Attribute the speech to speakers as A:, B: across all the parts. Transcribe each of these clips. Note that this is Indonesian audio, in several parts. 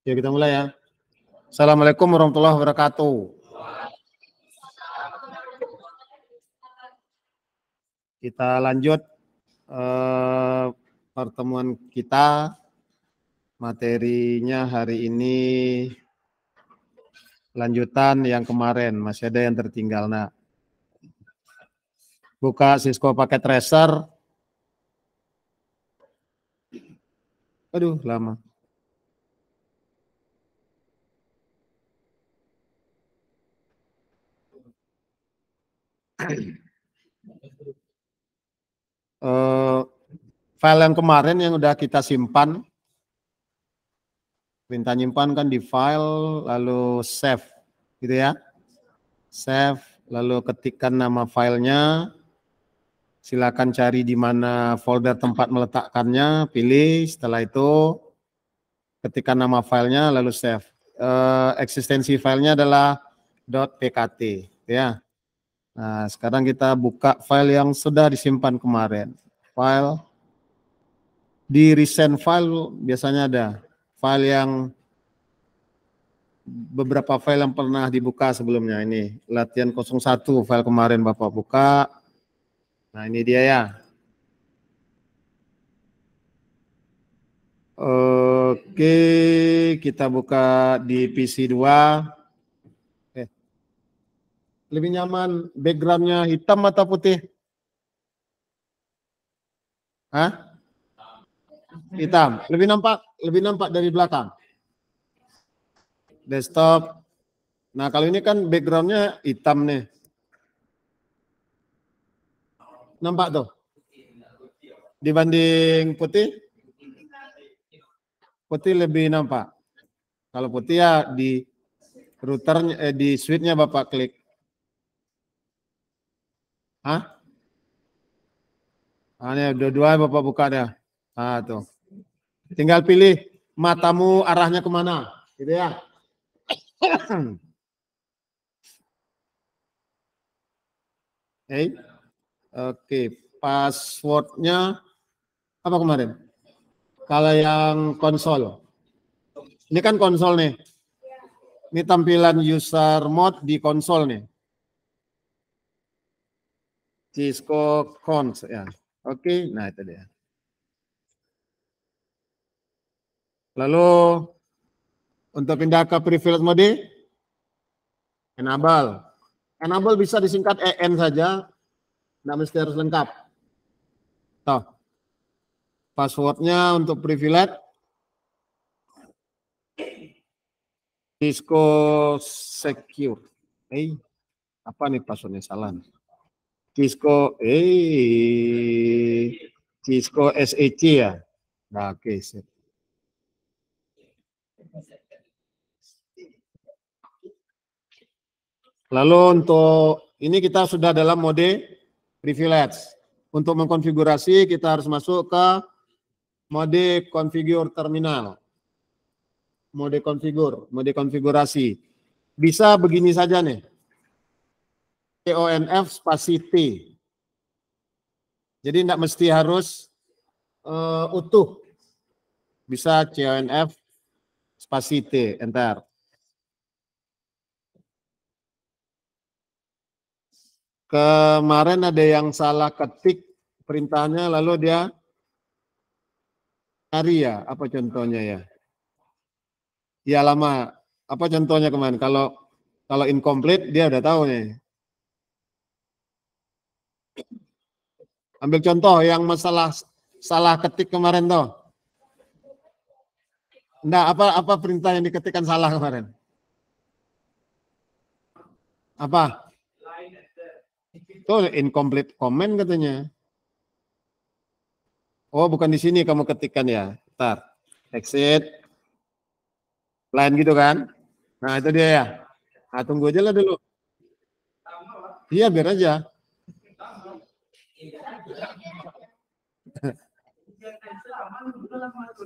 A: Ya, kita mulai ya. Assalamualaikum warahmatullahi wabarakatuh. Kita lanjut pertemuan kita. Materinya hari ini lanjutan yang kemarin, masih ada yang tertinggal. Nah, buka Cisco paket tracer. Aduh, lama. File yang kemarin yang udah kita simpan, perintah nyimpan kan di file, lalu save, gitu ya. Save, lalu ketikkan nama filenya, silakan cari di mana folder tempat meletakkannya, pilih, setelah itu ketikkan nama filenya, lalu save. Eksistensi filenya adalah .pkt, ya. Nah, sekarang kita buka file yang sudah disimpan kemarin. File, di recent file biasanya ada file yang beberapa file yang pernah dibuka sebelumnya. Ini latihan 01 file kemarin Bapak buka. Nah, ini dia ya. Oke, kita buka di PC 2. Lebih nyaman backgroundnya hitam atau putih? Hah? Hitam. Lebih nampak dari belakang. Desktop. Nah, kalau ini kan backgroundnya hitam nih. Nampak tuh? Dibanding putih? Putih lebih nampak. Kalau putih ya di routernya, di switchnya Bapak klik. Hah? Nah, ini dua-dua Bapak buka deh. Nah, tuh. Tinggal pilih matamu arahnya kemana. Gitu ya. Oke, passwordnya apa kemarin? Kalau yang konsol. Ini kan konsol nih. Ini tampilan user mode di konsol nih. Cisco cons ya. Oke, nah itu dia. Lalu untuk pindah ke privilege mode, enable. Enable bisa disingkat EN saja, nggak mesti harus lengkap. Tuh. Passwordnya untuk privilege Cisco secure. Apa nih passwordnya salah? Cisco Cisco SEC ya. Nah, oke. Lalu untuk ini kita sudah dalam mode privilege. Untuk mengkonfigurasi kita harus masuk ke mode configure terminal. Mode konfigurasi. Bisa begini saja nih. CONF spasi T. Jadi tidak mesti harus utuh. Bisa CONF spasi T, enter. Kemarin ada yang salah ketik perintahnya, lalu dia cari ya, apa contohnya ya? Ya lama, apa contohnya kemarin? Kalau incomplete dia udah tahu nih. Ambil contoh yang masalah salah ketik kemarin tuh. Enggak, apa perintah yang diketikkan salah kemarin? Apa? Tuh incomplete comment katanya. Oh, bukan di sini kamu ketikkan ya. Ntar, exit. Lain gitu kan? Nah, itu dia ya. Nah, tunggu aja lah dulu. Iya, biar aja.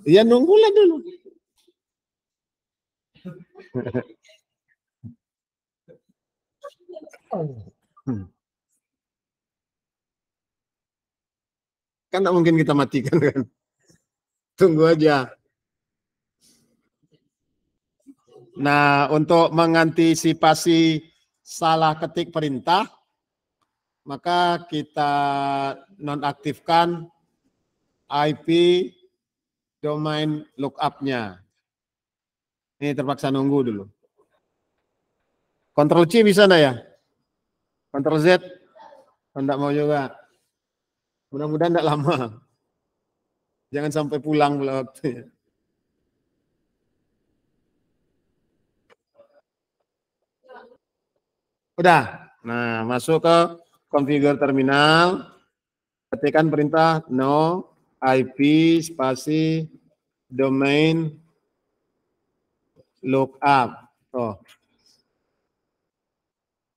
A: Iya, nunggulah dulu. Kan tak mungkin kita matikan kan. Tunggu aja. Nah, untuk mengantisipasi salah ketik perintah, maka kita nonaktifkan IP domain lookup-nya. Ini terpaksa nunggu dulu. Ctrl C bisa enggak ya? Ctrl Z? Enggak mau juga. Mudah-mudahan enggak lama. Jangan sampai pulang pula waktunya. Udah. Nah, masuk ke configure terminal. Ketikkan perintah no IP spasi domain lookup. Oh.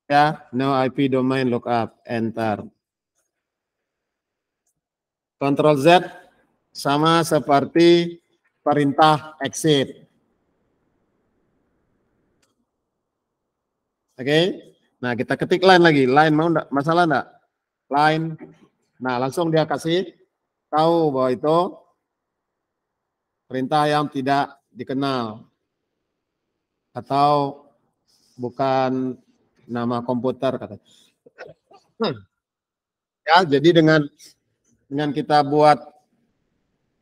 A: Ya, no IP domain lookup. Enter. Ctrl Z sama seperti perintah exit. Oke. Nah, kita ketik line lagi. Line mau enggak? Masalah enggak? Line. Nah, langsung dia kasih tahu bahwa itu perintah yang tidak dikenal atau bukan nama komputer katanya. Ya, jadi dengan kita buat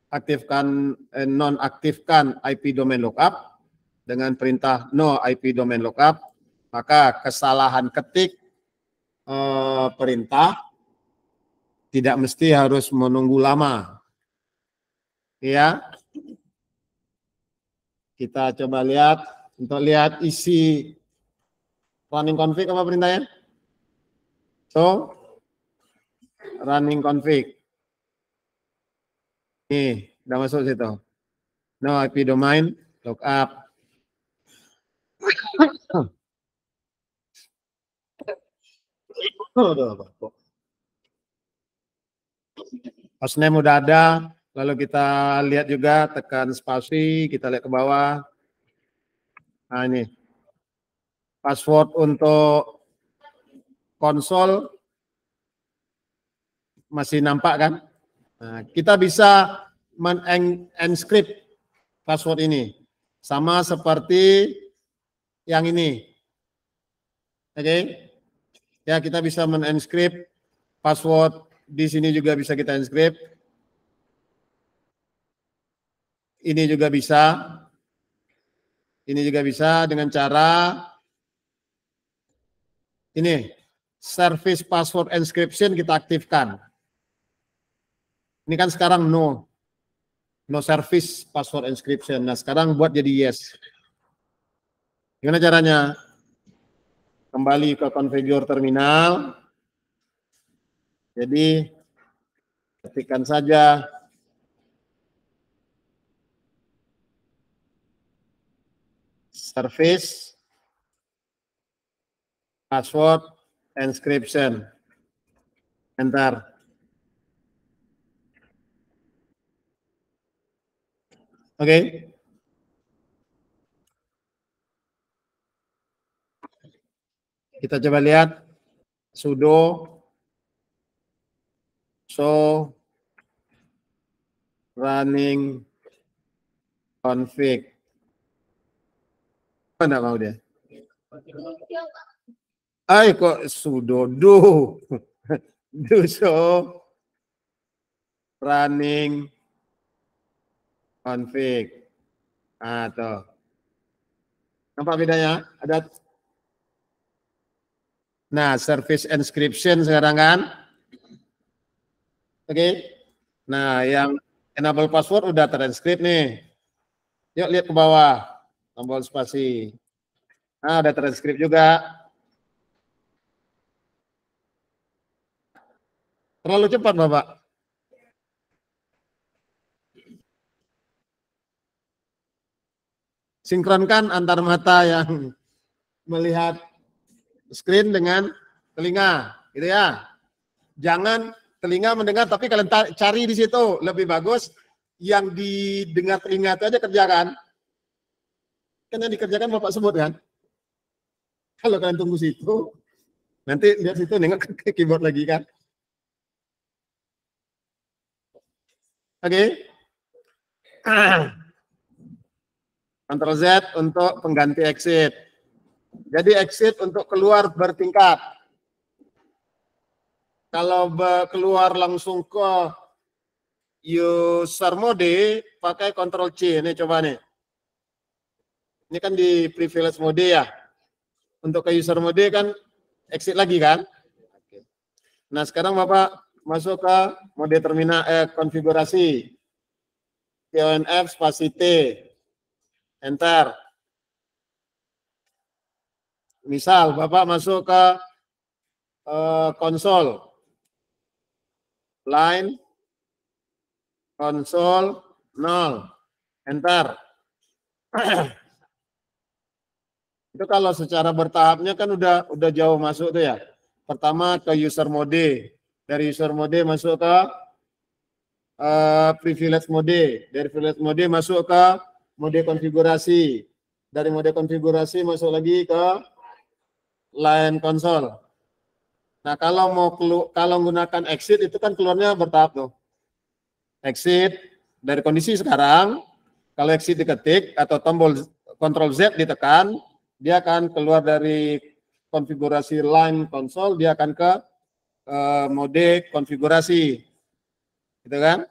A: aktifkan nonaktifkan IP domain lookup dengan perintah no IP domain lookup, maka kesalahan ketik perintah tidak mesti harus menunggu lama. Ya. Kita coba lihat untuk lihat isi running config apa perintahnya? So, running config. Nih, udah masuk situ. No IP domain lookup. Hostname udah ada, lalu kita lihat juga tekan spasi, kita lihat ke bawah. Nah ini, password untuk konsol masih nampak kan? Nah, kita bisa men-encrypt password ini, sama seperti yang ini. Oke, ya kita bisa men-encrypt password di sini juga bisa kita encrypt. Ini juga bisa. Ini juga bisa dengan cara ini, service password encryption kita aktifkan. Ini kan sekarang no service password encryption. Nah sekarang buat jadi yes. Gimana caranya? Kembali ke configure terminal. Jadi ketikkan saja service password encryption. Enter. Oke. Kita coba lihat sudo show running config. Mana mau dia? Kok sudo do show running config. Nah, tuh. Nampak bedanya? Ada. Nah, service encryption sekarang kan? Oke. Nah, yang enable password udah terencrypt nih. Yuk lihat ke bawah. Tombol spasi. Nah, ada terencrypt juga. Terlalu cepat, Bapak. Sinkronkan antar mata yang melihat screen dengan telinga, gitu ya. Jangan telinga mendengar, tapi kalian cari di situ. Lebih bagus yang didengar telinga itu aja kerjakan. Kan yang dikerjakan Bapak sebut kan. Kalau kalian tunggu situ, nanti lihat situ nengok ke keyboard lagi kan. Oke. Ctrl Z untuk pengganti exit. Jadi exit untuk keluar bertingkat. Kalau keluar langsung ke user mode, pakai Ctrl C. Ini coba nih. Ini kan di privilege mode ya. Untuk ke user mode kan exit lagi kan. Nah sekarang Bapak masuk ke mode terminal konfigurasi. TONF spasi T. Enter. Misal Bapak masuk ke konsol. Line. Konsol 0. Enter. Itu kalau secara bertahapnya kan udah jauh masuk tuh ya. Pertama ke user mode. Dari user mode masuk ke privilege mode. Dari privilege mode masuk ke mode konfigurasi. Dari mode konfigurasi masuk lagi ke line konsol. Nah, kalau menggunakan exit itu kan keluarnya bertahap tuh. Exit dari kondisi sekarang, kalau exit diketik atau tombol Ctrl Z ditekan, dia akan keluar dari konfigurasi line konsol, dia akan ke mode konfigurasi. Gitu kan?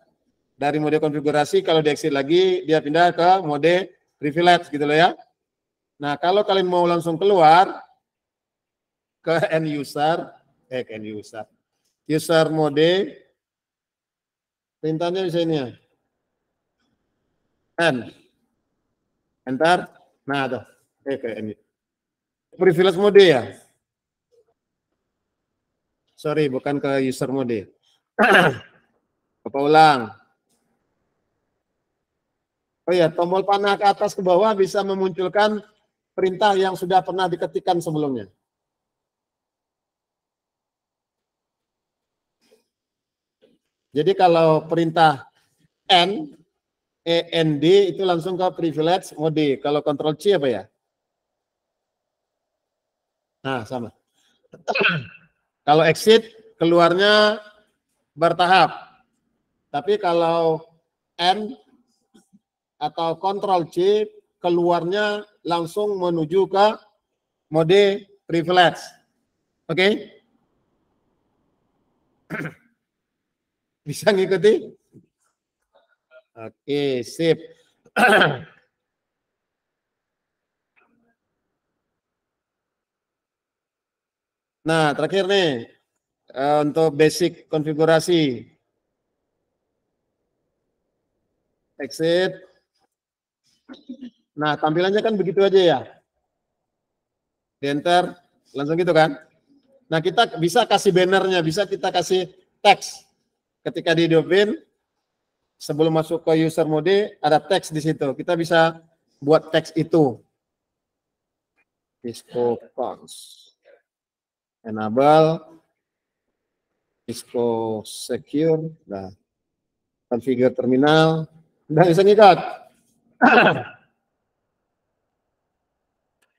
A: Dari mode konfigurasi kalau di exit lagi, dia pindah ke mode privilege gitu loh ya. Nah, kalau kalian mau langsung keluar ke user mode, perintahnya bisa ini ya. Enter. Nah, tuh. Ke ini. Privilege mode ya. Sorry, bukan ke user mode. Apa ulang? Oh ya, tombol panah ke atas ke bawah bisa memunculkan perintah yang sudah pernah diketikkan sebelumnya. Jadi kalau perintah END itu langsung ke privilege mode. Kalau Ctrl C apa ya? Nah, sama. Kalau exit keluarnya bertahap. Tapi kalau N atau Ctrl C keluarnya langsung menuju ke mode privilege. Oke? Okay? Bisa ngikuti? Oke, sip. Nah, terakhir nih untuk basic konfigurasi. Exit. Nah, tampilannya kan begitu aja ya. Di enter, langsung gitu kan. Nah, kita bisa kasih bannernya, bisa kita kasih teks. Ketika dihidupin, sebelum masuk ke user mode, ada teks di situ. Kita bisa buat teks itu. Cisco cons. Enable. Cisco secure. Nah, configure terminal. Udah bisa ngikut.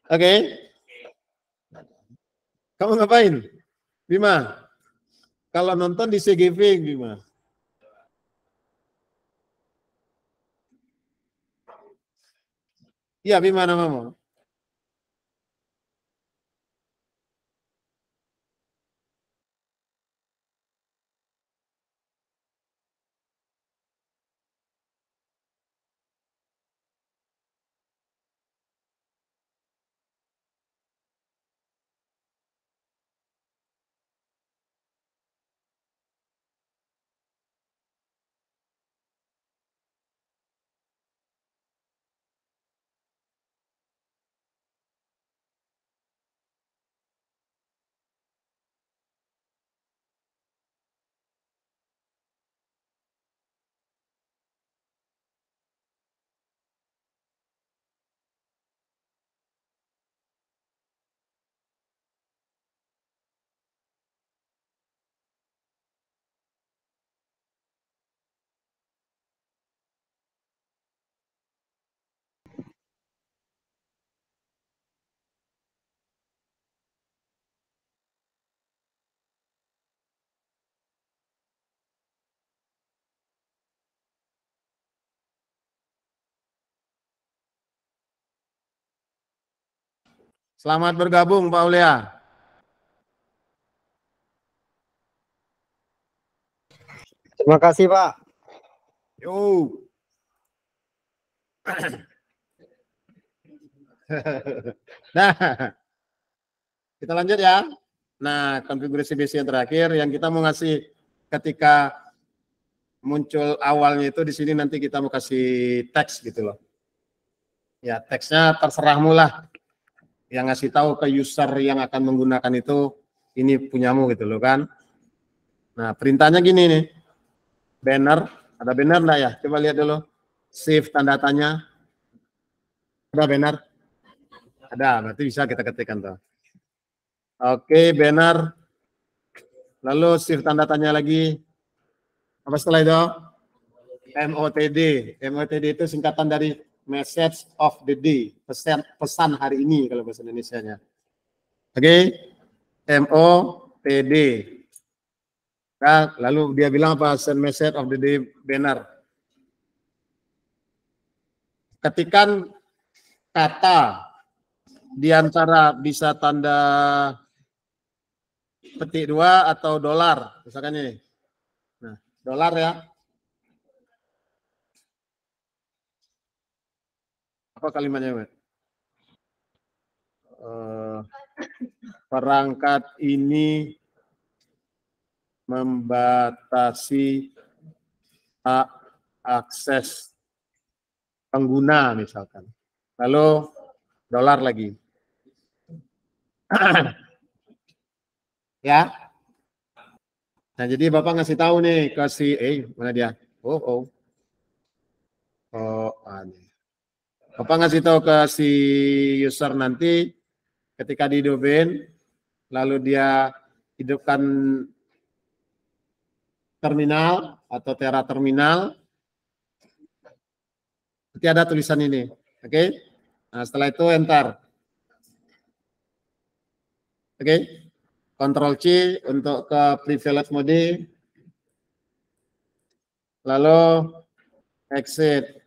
A: Oke. Kamu ngapain? Bima. Kalau nonton di CGV, Bima. Iya, Bima namamu. Selamat bergabung, Pak Ulia.
B: Terima kasih, Pak.
A: Yo. Nah, kita lanjut ya. Nah, konfigurasi basic yang terakhir yang kita mau ngasih ketika muncul awalnya itu di sini nanti kita mau kasih teks gitu loh. Ya, teksnya terserahmu lah. Yang ngasih tahu ke user yang akan menggunakan itu ini punyamu gitu loh kan. Nah, perintahnya gini nih. Banner, ada banner enggak ya? Coba lihat dulu. Save tanda tanya. Ada banner? Ada, berarti bisa kita ketikkan tuh. Oke, banner. Lalu shift tanda tanya lagi. Apa setelah itu? MOTD. MOTD itu singkatan dari message of the day. Pesan hari ini kalau bahasa Indonesianya. Oke. MOTD. Nah, lalu dia bilang apa? Send message of the day banner. Ketikan kata di antara bisa tanda petik 2 atau dolar. Misalkan ini. Nah, dolar ya. Apa kalimatnya, Mas? Perangkat ini membatasi hak akses pengguna misalkan. Lalu dolar lagi. Ya. Nah, jadi Bapak ngasih tahu nih ke si mana dia? Oh, ini. Bapak ngasih tahu ke si user nanti ketika dihidupin, lalu dia hidupkan terminal atau Tera terminal, nanti ada tulisan ini, oke? Nah, setelah itu enter, oke? Ctrl C untuk ke privilege mode, lalu exit.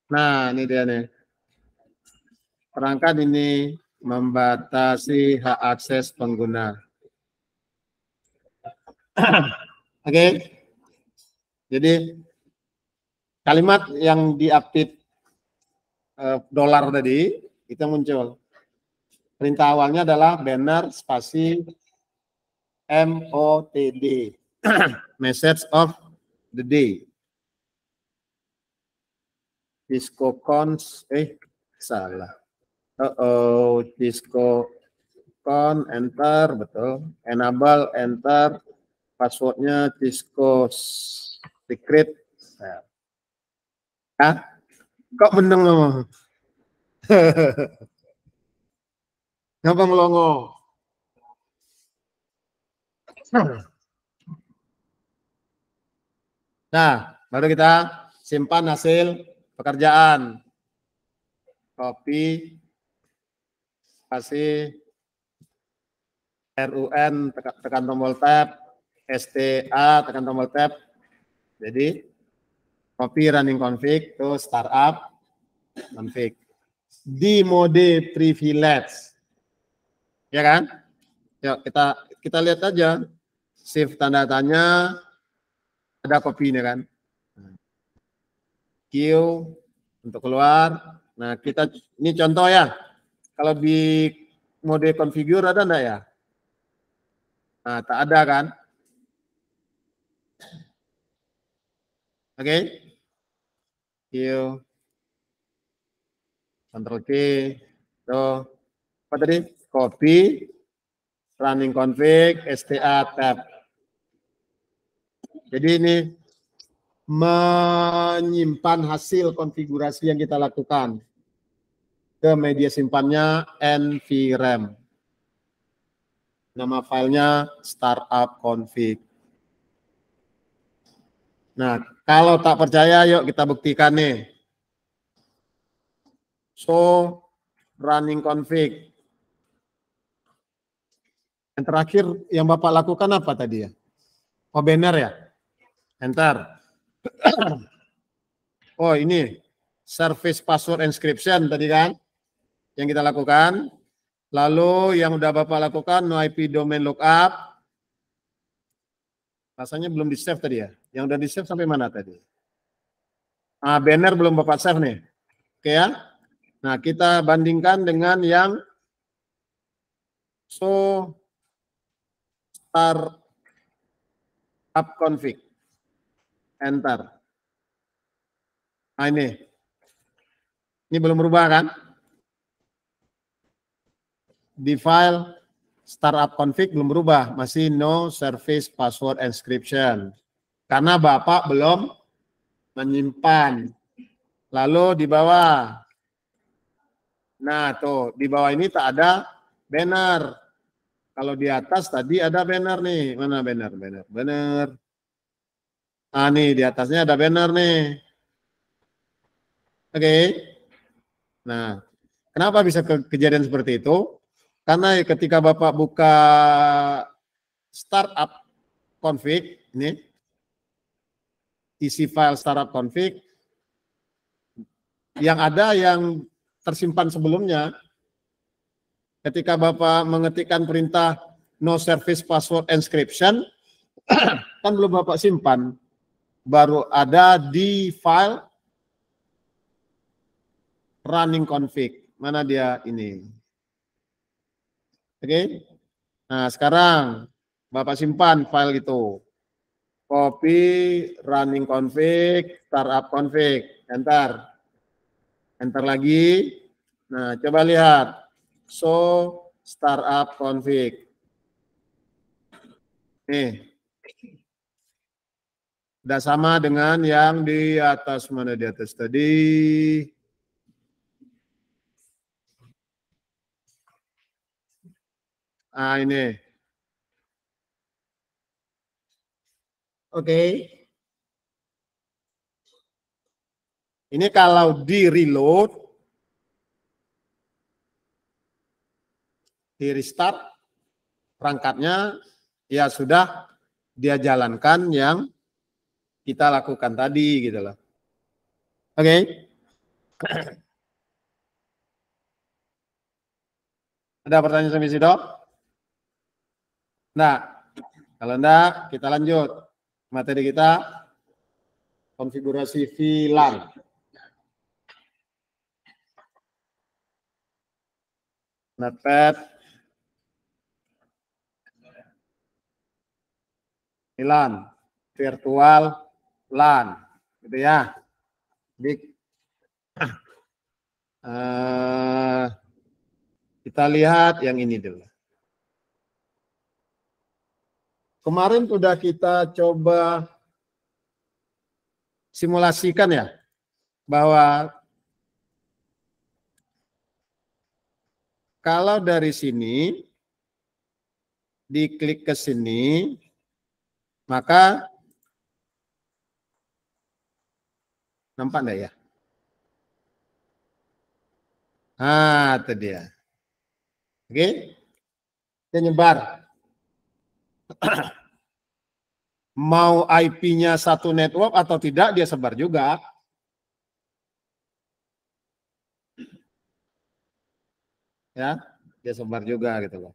A: Nah, ini dia nih. Perangkat ini membatasi hak akses pengguna. Oke. Jadi kalimat yang diupdate dolar tadi itu muncul. Perintah awalnya adalah banner spasi MOTD. Message of the day. Disco cons salah. Disco con enter betul. Enable enter. Passwordnya Disco secret. Ya, kok bendeng lo? Ngapa melongo? Nah, baru kita simpan hasil pekerjaan. Copy, kasih RUN, tekan tombol tab, STA, tekan tombol tab. Jadi, copy running config to startup config. Di mode privilege. Ya kan? Yuk, kita lihat aja. Shift tanda tanya, ada copy-nya kan. Q untuk keluar. Nah, kita ini contoh ya. Kalau di mode configure ada enggak ya? Nah, tak ada kan? Oke. Q. Ctrl K. Tuh. Apa tadi? Copy. Running config. STA tab. Jadi ini menyimpan hasil konfigurasi yang kita lakukan ke media simpannya nvrem. Nama filenya startup config. Nah, kalau tak percaya, yuk kita buktikan nih. So, running config. Yang terakhir yang Bapak lakukan apa tadi ya? Oh, banner ya? Enter. Oh, ini. service password encryption tadi kan yang kita lakukan. Lalu yang udah Bapak lakukan no IP domain lookup. Rasanya belum di save tadi ya. Yang udah di save sampai mana tadi? Nah, banner belum Bapak save nih. Oke ya. Nah, kita bandingkan dengan yang so start up config. Enter. Nah, ini belum berubah kan? Di file startup config belum berubah, masih no service password encryption. Karena Bapak belum menyimpan. Lalu di bawah. Nah, tuh, di bawah ini tak ada banner. Kalau di atas tadi ada banner nih. Mana banner? Banner. Ah, nih di atasnya ada banner nih. Oke. Nah, kenapa bisa kejadian seperti itu? Karena ketika Bapak buka startup config, ini isi file startup config, yang ada yang tersimpan sebelumnya, ketika Bapak mengetikkan perintah no service password encryption, kan belum Bapak simpan, baru ada di file running config. Mana dia ini? Oke. Nah, sekarang Bapak simpan file itu. Copy running config, startup config, enter. Enter lagi. Nah, coba lihat. Show startup config. Nih. Sudah sama dengan yang di atas. Mana di atas tadi? Ah, ini. Oke. Ini kalau di reload, di restart, perangkatnya ya sudah dia jalankan yang kita lakukan tadi gitu loh. Oke. Ada pertanyaan sampai situ? Nah, kalau enggak kita lanjut. Materi kita konfigurasi VLAN. Notepad VLAN, virtual LAN, gitu ya. Jadi kita lihat yang ini dulu. Kemarin sudah kita coba simulasikan ya, bahwa kalau dari sini diklik ke sini, maka nampak enggak ya? Ah, itu dia. Oke, dia nyebar. Mau IP-nya satu network atau tidak, dia sebar juga. Ya, dia sebar juga gitu loh.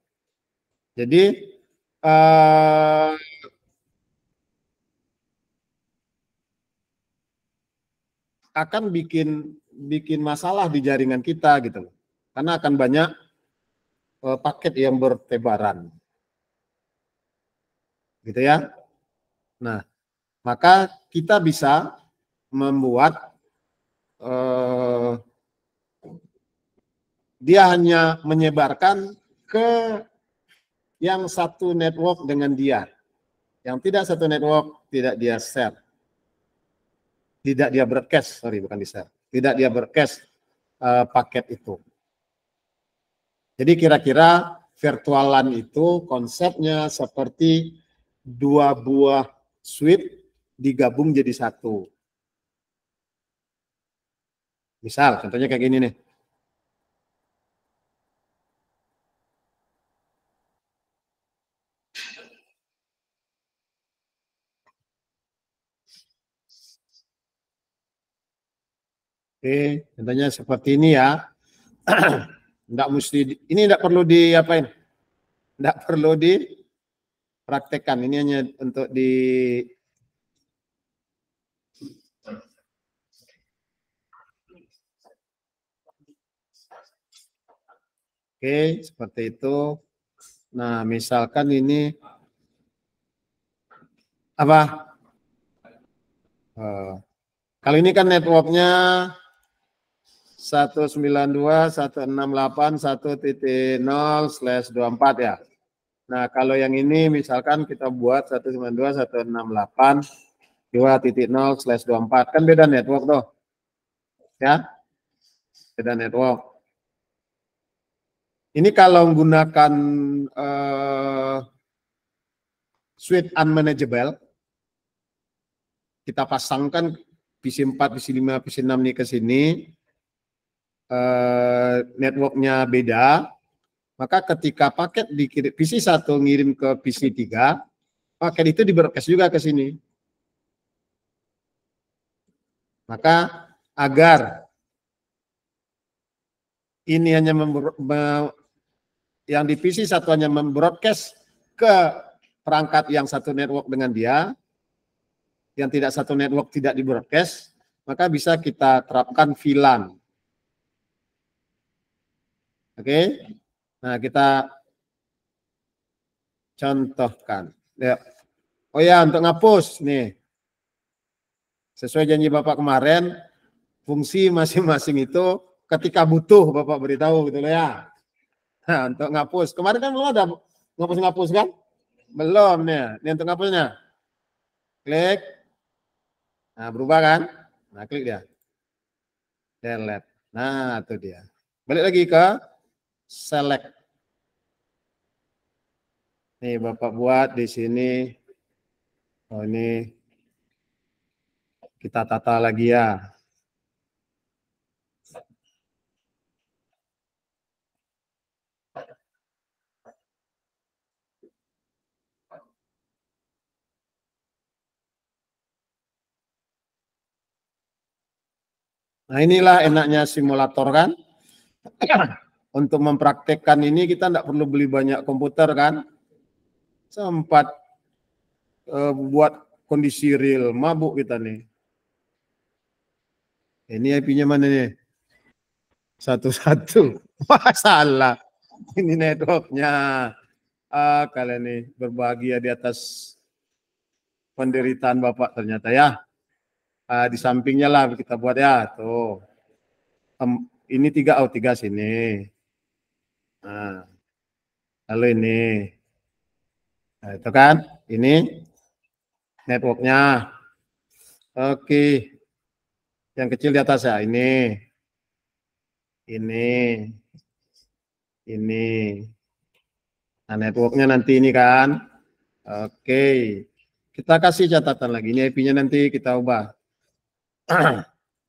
A: Jadi akan bikin masalah di jaringan kita gitu loh. Karena akan banyak paket yang bertebaran. Gitu ya. Nah, maka kita bisa membuat dia hanya menyebarkan ke yang satu network dengan dia. Yang tidak satu network tidak dia share. Tidak dia broadcast, sorry bukan di share. Tidak dia broadcast paket itu. Jadi kira-kira virtual LAN itu konsepnya seperti dua buah switch digabung jadi satu. Misal, contohnya kayak gini nih. Oke, contohnya seperti ini ya. Enggak mesti, ini enggak perlu diapain. Enggak perlu dipraktekkan. Ini hanya untuk di Oke, seperti itu. Nah, misalkan ini apa? Kalau ini kan networknya 192.168.1.0/24 ya. Nah, kalau yang ini misalkan kita buat 192.168.2.0/24 kan beda network tuh. Ya, beda network. Ini kalau menggunakan switch unmanageable, kita pasangkan PC 4, PC 5, PC 6 ini ke sini, networknya beda, maka ketika paket dikirim PC 1 ngirim ke PC 3, paket itu di-broadcast juga ke sini. Maka agar ini hanya yang di PC 1 hanya membroadcast ke perangkat yang satu network dengan dia, yang tidak satu network tidak di-broadcast, maka bisa kita terapkan VLAN. Oke, nah kita contohkan. Ya. Oh ya, untuk ngapus nih, sesuai janji Bapak kemarin, fungsi masing-masing itu ketika butuh Bapak beritahu gitu loh ya. Nah, untuk ngapus, kemarin kan belum ada ngapus-ngapus kan? Belum nih. Ini untuk ngapusnya. Klik. Nah, berubah kan? Nah, klik dia. Delete. Nah, itu dia. Balik lagi ke select. Nih, Bapak buat di sini. Oh, ini kita tata lagi ya. Nah, inilah enaknya simulator kan. Untuk mempraktekkan ini kita tidak perlu beli banyak komputer kan. Sempat buat kondisi real, mabuk kita nih. Ini IP-nya mana nih? 11. Masalah. Ini networknya. Kalian nih berbahagia di atas penderitaan Bapak ternyata ya. Di sampingnya lah kita buat ya. Tuh. Ini 3 sini. Nah, lalu ini. Nah, itu kan. Ini networknya. Oke. Yang kecil di atas ya. Ini. Ini. Nah, networknya nanti ini kan. Oke. Kita kasih catatan lagi. Ini IP-nya nanti kita ubah.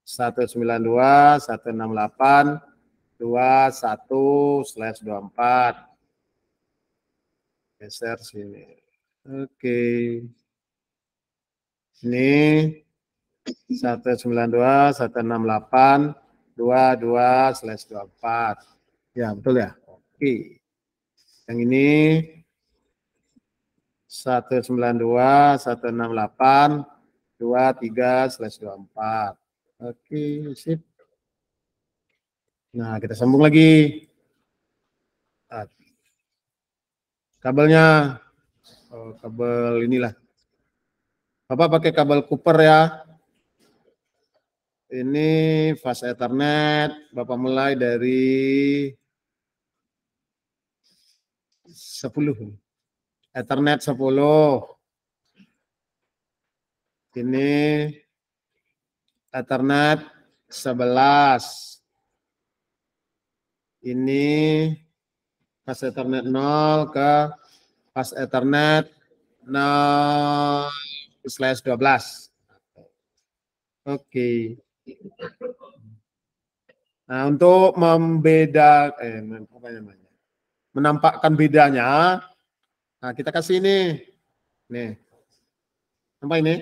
A: 192.168.21/24. Geser sini. Oke. Ini 192.168.22/24. Ya, betul ya? Oke. Yang ini 192.168.23/24. Oke, sip. Nah, kita sambung lagi. Kabelnya, kabel inilah. Bapak pakai kabel Cooper ya. Ini fast Ethernet. Bapak mulai dari 10. Ethernet 10. Ini Ethernet 11. Ini fast Ethernet 0 ke fast Ethernet 0/12. Oke. Nah, untuk menampakkan bedanya, nah kita kasih ini. Nih. Nampak ini?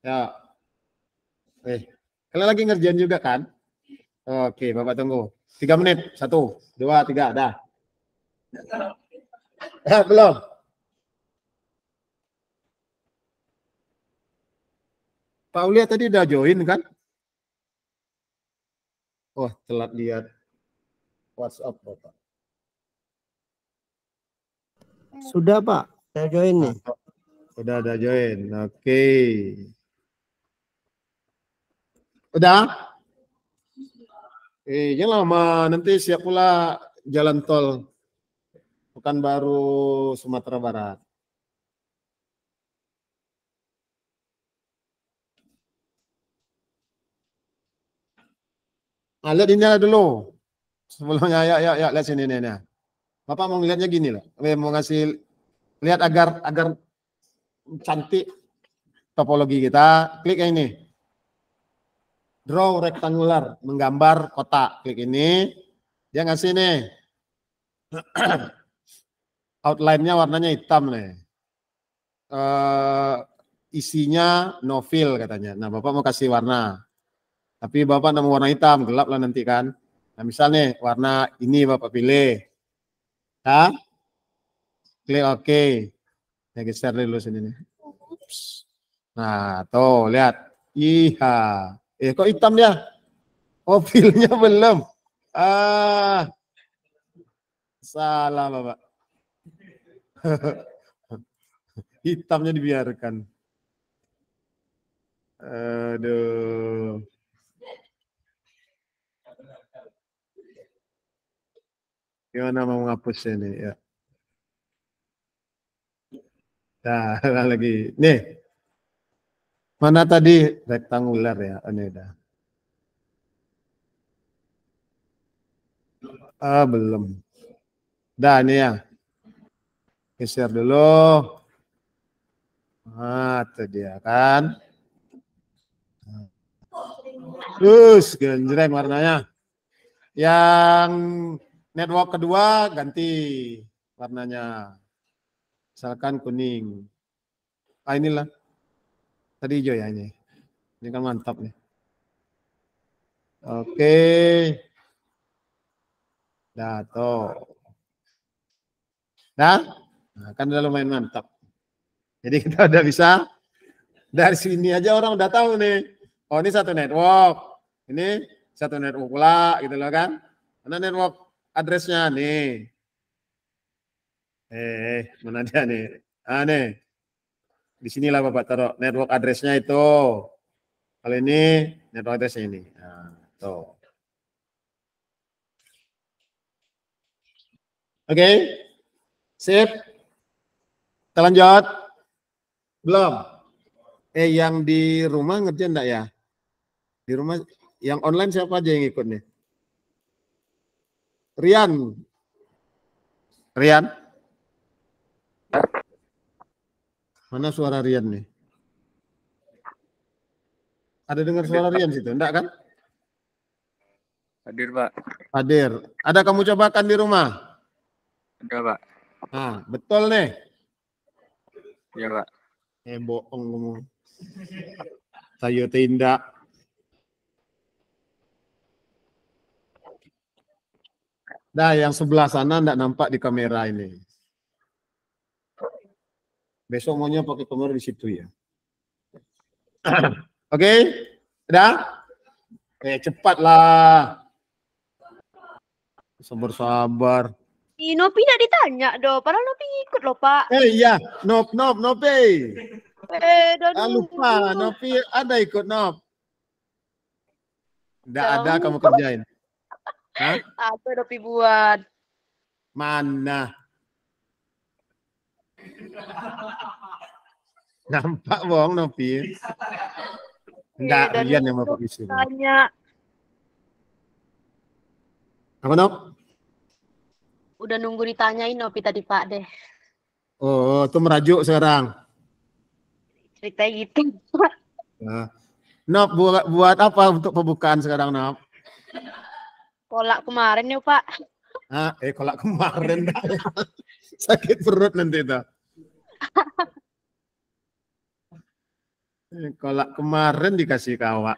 A: Ya. Kalian lagi ngerjain juga kan? Oke, Bapak tunggu. 3 menit. 1, 2, 3, dah. Belum. Pak Ulia tadi udah join kan? Wah, telat lihat WhatsApp Bapak.
B: Sudah Pak, saya join nih.
A: Udah ada join. Oke. Udah? Jangan lama, nanti siap pula jalan tol Pekanbaru Sumatera Barat. Nah, lihat ini dulu. Sebelumnya, ya, lihat sini nih. Bapak mau ngeliatnya gini loh. Mau ngasih lihat agar cantik topologi kita. Klik ini. Draw rectangular, menggambar kotak. Klik ini. Dia ngasih nih. Outline-nya warnanya hitam nih. Isinya no fill katanya. Nah, Bapak mau kasih warna. Tapi Bapak mau warna hitam, gelap lah nanti kan. Nah, misalnya warna ini Bapak pilih. Ya. Klik OK. Ya, geser dulu sini nih. Nah, tuh lihat. Iya. Kok hitam dia? Oh, filenya belum. Salah Bapak. Hitamnya dibiarkan. Aduh. Gimana mau menghapus ini ya? Nah, lagi. Nih. Mana tadi rektangular ya? Ini udah. Belum. Dah ini ya. Geser dulu. Nah, itu dia kan. Terus genjreng warnanya. Yang network kedua ganti warnanya. Misalkan kuning. Inilah. Tadi hijau ya ini. Ini kan mantap nih. Oke. Dah tuh. Nah, kan udah lumayan mantap. Jadi kita udah bisa dari sini aja orang udah tahu nih. Oh, ini satu network. Ini satu network pula gitu loh kan. Mana network address-nya nih. Mana dia nih? Nih. Di sinilah Bapak taruh network address-nya itu. Kalau ini network address-nya ini. Nah, tuh. Oke. Sip. Kita lanjut. Belum. Yang di rumah ngerjain enggak ya? Di rumah yang online siapa aja yang ikut nih? Rian. Rian? Mana suara Rian nih? Ada dengar suara Rian situ? Enggak kan?
C: Hadir, Pak.
A: Hadir. Ada kamu cobakan di rumah?
C: Ada, Pak.
A: Nah, betul nih.
C: Iya, Pak.
A: Bohong kamu. Saya tindak. Nah, yang sebelah sana enggak nampak di kamera ini. Besok maunya pakai kamera di situ ya. Oke? Udah? Cepatlah. Sabar-sabar.
D: Nopi tidak ditanya dong, padahal Nopi ikut loh Pak.
A: Iya, Nopi. Lupa,
D: Nunggu.
A: Nopi ada ikut Nop. Enggak
D: Tahu.
A: ada kamu kerjain. Hah?
D: Apa Nopi buat?
A: Mana? Nampak bohong Nopi. Enggak, Rian yang mau isi.
D: Tanya.
A: Apa Nop?
D: Udah nunggu ditanyain Nopi tadi Pak deh.
A: Oh, itu merajuk sekarang.
D: Ceritanya gitu.
A: Nah. Nop, buat apa untuk pembukaan sekarang Nop?
D: Kolak kemarin ya Pak.
A: Kolak kemarin. Sakit perut nanti itu. Kolak kemarin dikasih kawak.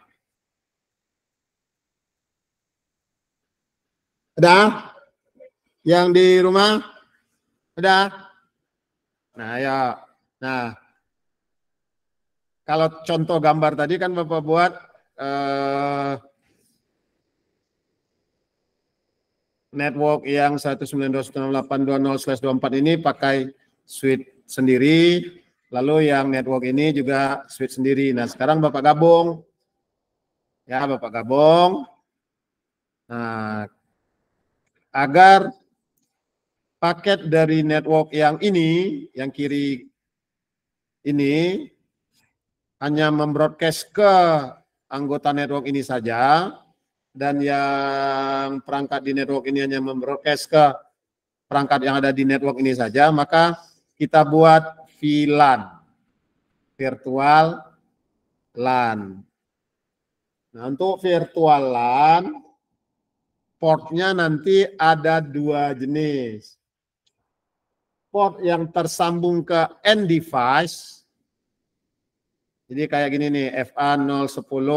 A: Ada? Yang di rumah? Ada? Nah, ya. Nah, kalau contoh gambar tadi kan Bapak buat network yang 192.168.20/24 ini pakai switch sendiri, lalu yang network ini juga switch sendiri. Nah, sekarang Bapak gabung. Ya, Bapak gabung. Nah, agar paket dari network yang ini, yang kiri ini, hanya membroadcast ke anggota network ini saja, dan yang perangkat di network ini hanya membroadcast ke perangkat yang ada di network ini saja, maka kita buat VLAN, virtual LAN. Nah, untuk virtual LAN, portnya nanti ada 2 jenis. Port yang tersambung ke end device, jadi kayak gini nih, FA010,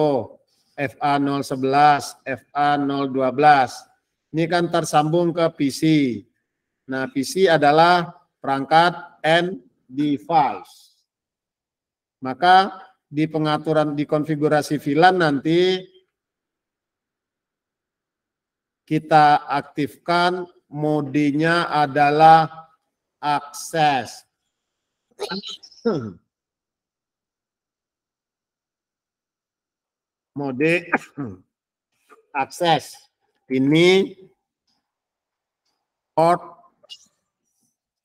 A: FA011, FA012. Ini kan tersambung ke PC. Nah, PC adalah perangkat end device. Maka di pengaturan, di konfigurasi VLAN nanti kita aktifkan modenya adalah akses. Mode akses. Ini port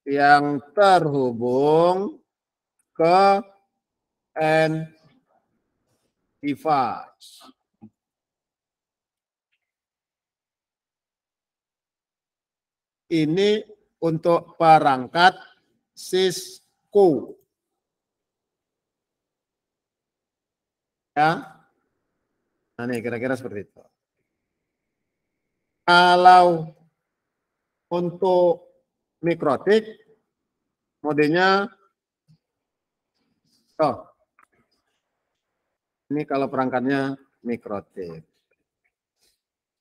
A: yang terhubung ke end device. Ini untuk perangkat Cisco. Ya. Nah, ini kira-kira seperti itu. Kalau untuk mikrotik, modenya, ini kalau perangkatnya mikrotik.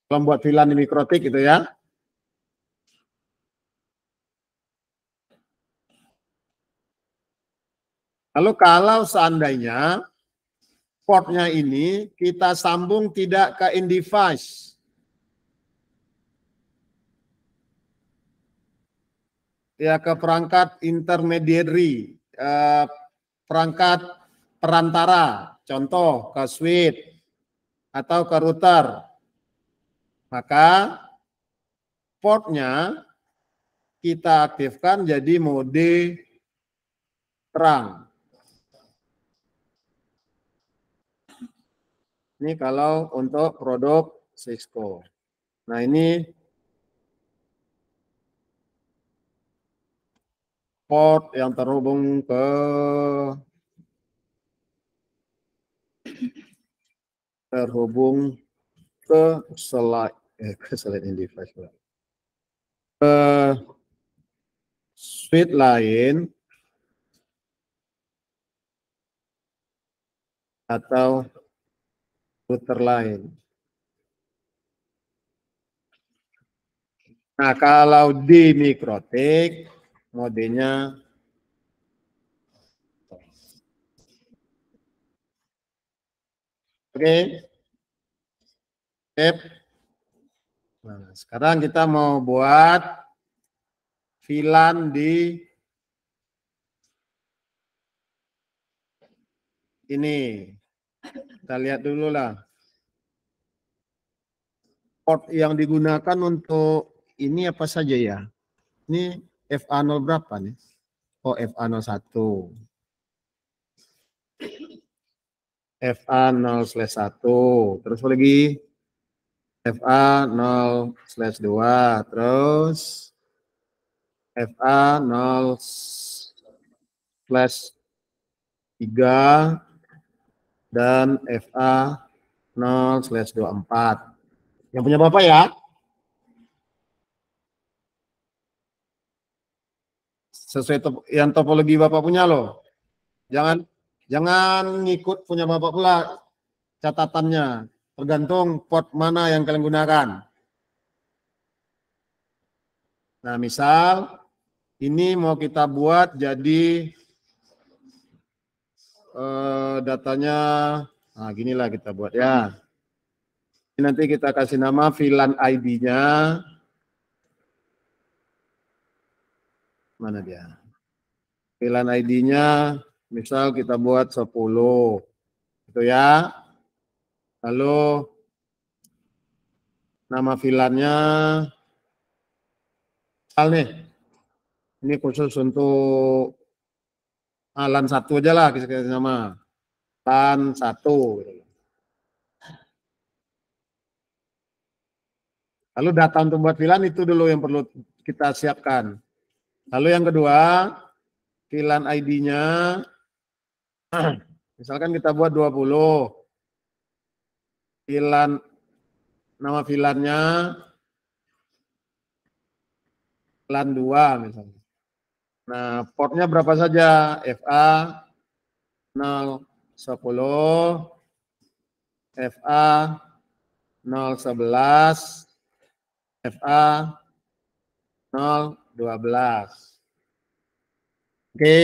A: Kalau buat VLAN di mikrotik gitu ya. Lalu kalau seandainya portnya ini kita sambung tidak ke in device, ya ke perangkat intermediary, perangkat perantara, contoh ke switch atau ke router, maka portnya kita aktifkan jadi mode terang. Ini kalau untuk produk Cisco. Nah, ini port yang terhubung ke slide in device. Ke switch lain atau router lain. Nah, kalau di mikrotik modenya oke. Nah, sekarang kita mau buat VLAN di ini. Kita lihat dulu lah. Port yang digunakan untuk ini apa saja ya? Ini FA0 berapa nih? Oh, FA01. FA0/1. Terus lagi FA0/2. Terus FA0/3 dan FA0/24. Yang punya Bapak ya? Sesuai yang topologi Bapak punya loh. Jangan ngikut punya Bapak pula catatannya. Tergantung port mana yang kalian gunakan. Nah, misal ini mau kita buat jadi datanya, nah ginilah kita buat ya. Nanti kita kasih nama VLAN ID-nya. Mana dia? VLAN ID-nya misal kita buat 10. Gitu ya. Lalu nama VLAN-nya misal nih. Ini khusus untuk LAN 1 aja lah kita kasih nama. LAN 1. Lalu data untuk buat VLAN itu dulu yang perlu kita siapkan. Lalu yang kedua, VLAN ID-nya, misalkan kita buat 20. VLAN, nama VLAN-nya LAN 2 misalnya. Nah, portnya berapa saja? FA 010, FA 011, FA 012. Oke.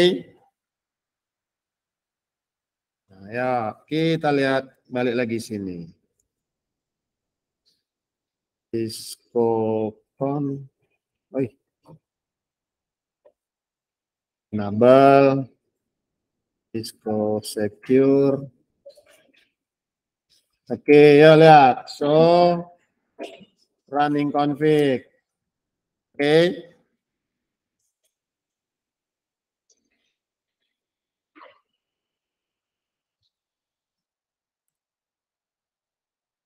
A: Nah, ya, kita lihat balik lagi sini. Discocon. Enable, Cisco Secure. Oke, ya lihat. So, running config. Oke.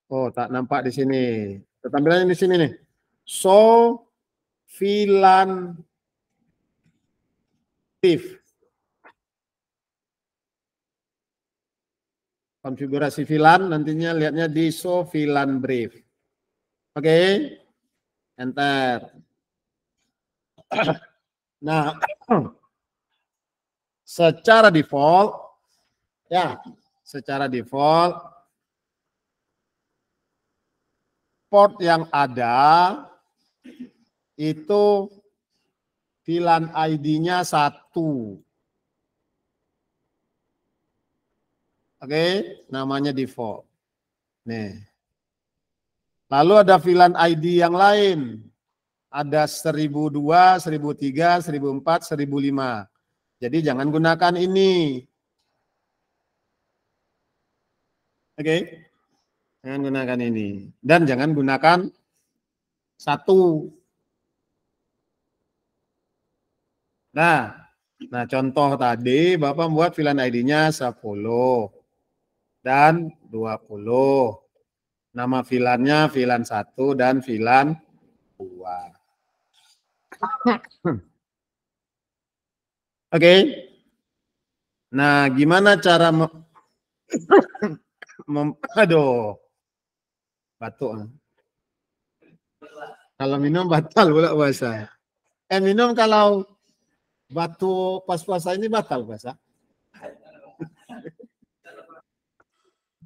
A: Oh, tak nampak di sini. Tampilannya di sini nih. So, VLAN brief. Konfigurasi VLAN nantinya lihatnya di show VLAN brief. Oke. Enter. Nah, secara default port yang ada itu VLAN ID-nya 1. Oke, namanya default. Nih. Lalu ada VLAN ID yang lain. Ada 1002, 1003, 1004, 1005. Jadi jangan gunakan ini. Oke. Jangan gunakan ini. Dan jangan gunakan 1. Nah, contoh tadi Bapak membuat VLAN ID-nya 10 dan 20. Nama VLAN-nya VLAN 1 dan VLAN 2. Oke. Nah, gimana cara aduh. Batuk. Kalau minum batal pula puasa. Minum kalau batuk pas puasa ini batal puasa.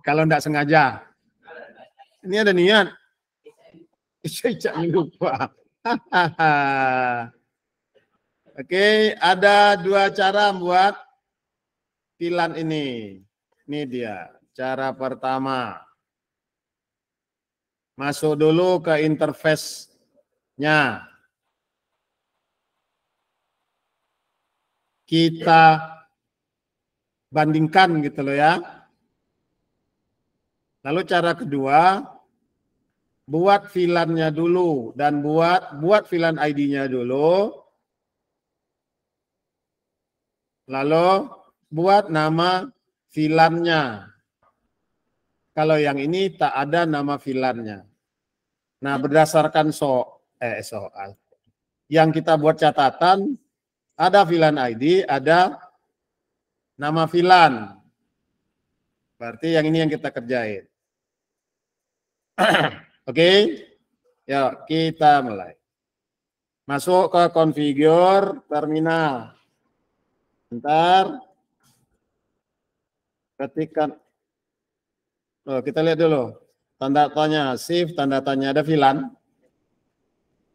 A: Kalau enggak sengaja. Ini ada niat. Saya lupa. Oke, ada 2 cara membuat VLAN ini. Ini dia. Cara pertama. Masuk dulu ke interface-nya. Kita bandingkan gitu loh ya. Lalu cara kedua, buat VLAN-nya dulu dan buat VLAN ID-nya dulu. Lalu buat nama VLAN-nya. Kalau yang ini tak ada nama VLAN-nya. Nah, berdasarkan soal yang kita buat catatan, ada VLAN ID, ada nama VLAN. Berarti yang ini yang kita kerjain. Oke, ya kita mulai. Masuk ke configure terminal. Bentar. Ketikkan. Oh, kita lihat dulu. Tanda tanya shift, tanda tanya ada VLAN.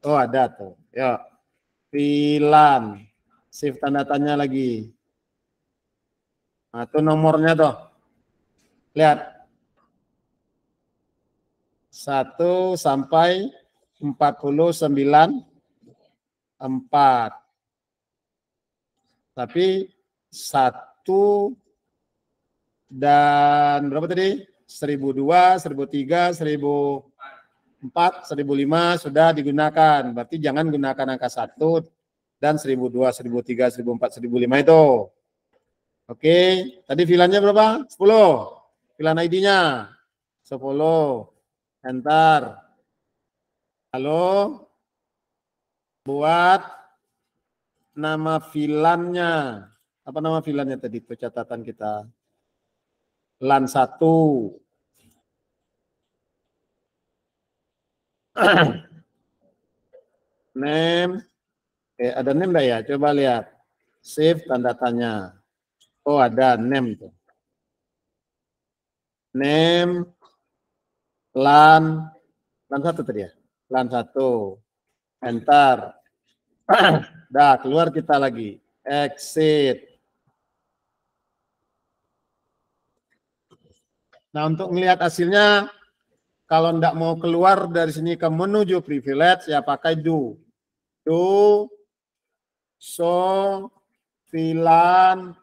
A: Oh, ada tuh. Ya. VLAN. Shift tanda tanya lagi. Nah, itu nomornya tuh. Lihat. 1 sampai 49 4. Tapi 1 dan berapa tadi? 1002, 1003, 1004, 1005 sudah digunakan. Berarti jangan gunakan angka 1 dan 1002, 1003, 1004, 1005 itu. Oke, tadi VLAN-nya berapa? 10. VLAN ID-nya 10. Enter. Lalu buat nama VLAN-nya. Apa nama VLAN-nya tadi? Itu catatan kita. LAN 1. Name. Ada name enggak ya? Coba lihat. Save tanda tanya. Oh, ada name tuh. Name LAN 1 tadi ya. LAN 1. Enter. Dah, keluar kita lagi. Exit. Nah, untuk melihat hasilnya, kalau enggak mau keluar dari sini ke menuju privilege, ya pakai do. Do show VLAN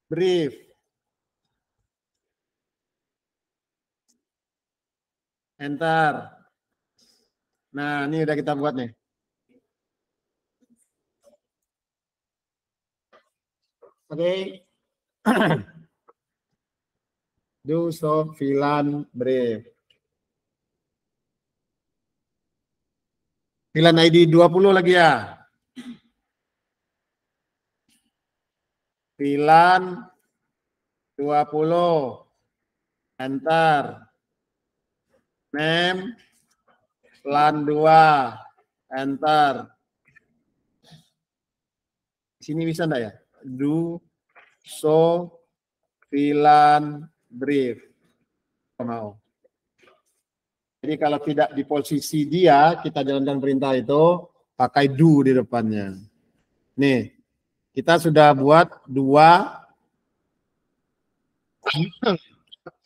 A: brief. Enter. Nah, ini udah kita buat nih. Oke. Do show VLAN brief. VLAN ID 20 lagi ya. VLAN 20. Enter. Name LAN 2. Enter. Sini bisa enggak ya? Do show VLAN brief. Mau. Jadi kalau tidak di posisi dia, kita jalankan perintah itu pakai do di depannya. Nih, kita sudah buat 2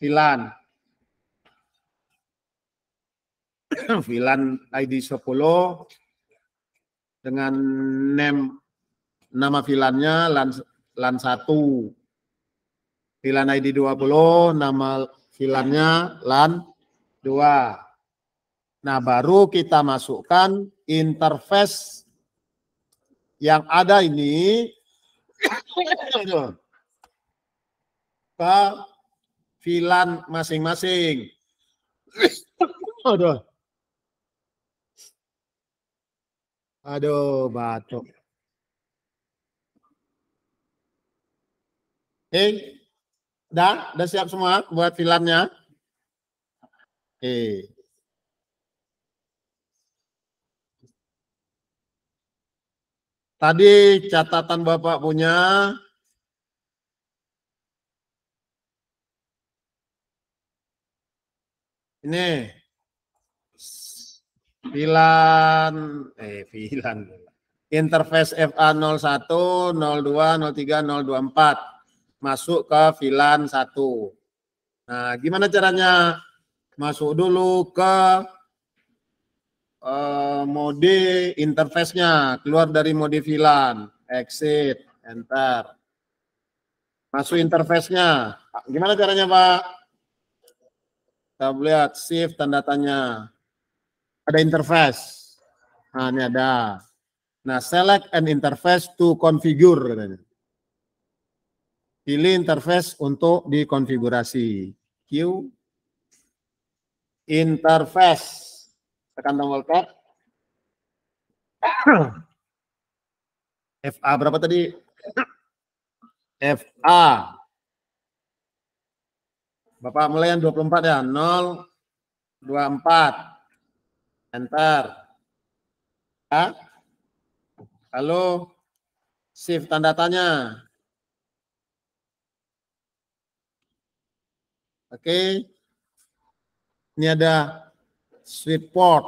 A: VLAN. VLAN ID 10 dengan nama VLAN-nya LAN 1. VLAN ID 20, nama VLAN-nya LAN 2. Nah, baru kita masukkan interface yang ada ini ke VLAN masing-masing. Aduh. Aduh, batuk. Udah siap semua buat VLAN-nya? Oke. Tadi catatan Bapak punya ini VLAN interface FA01, 02, 03, 024 masuk ke VLAN 1. Nah, gimana caranya? Masuk dulu ke mode interface-nya, keluar dari mode VLAN, exit, enter. Masuk interface-nya. Gimana caranya, Pak? Kita lihat shift tanda tanya. Ada interface. Nah, ini ada. Nah, select an interface to configure katanya. Pilih interface untuk dikonfigurasi. Q interface. Tekan tombol tab. FA berapa tadi? FA. Bapak mulai yang 24 ya. 0, 24. Enter. Ya. Lalu shift tanda tanya. Oke. Ini ada switch port.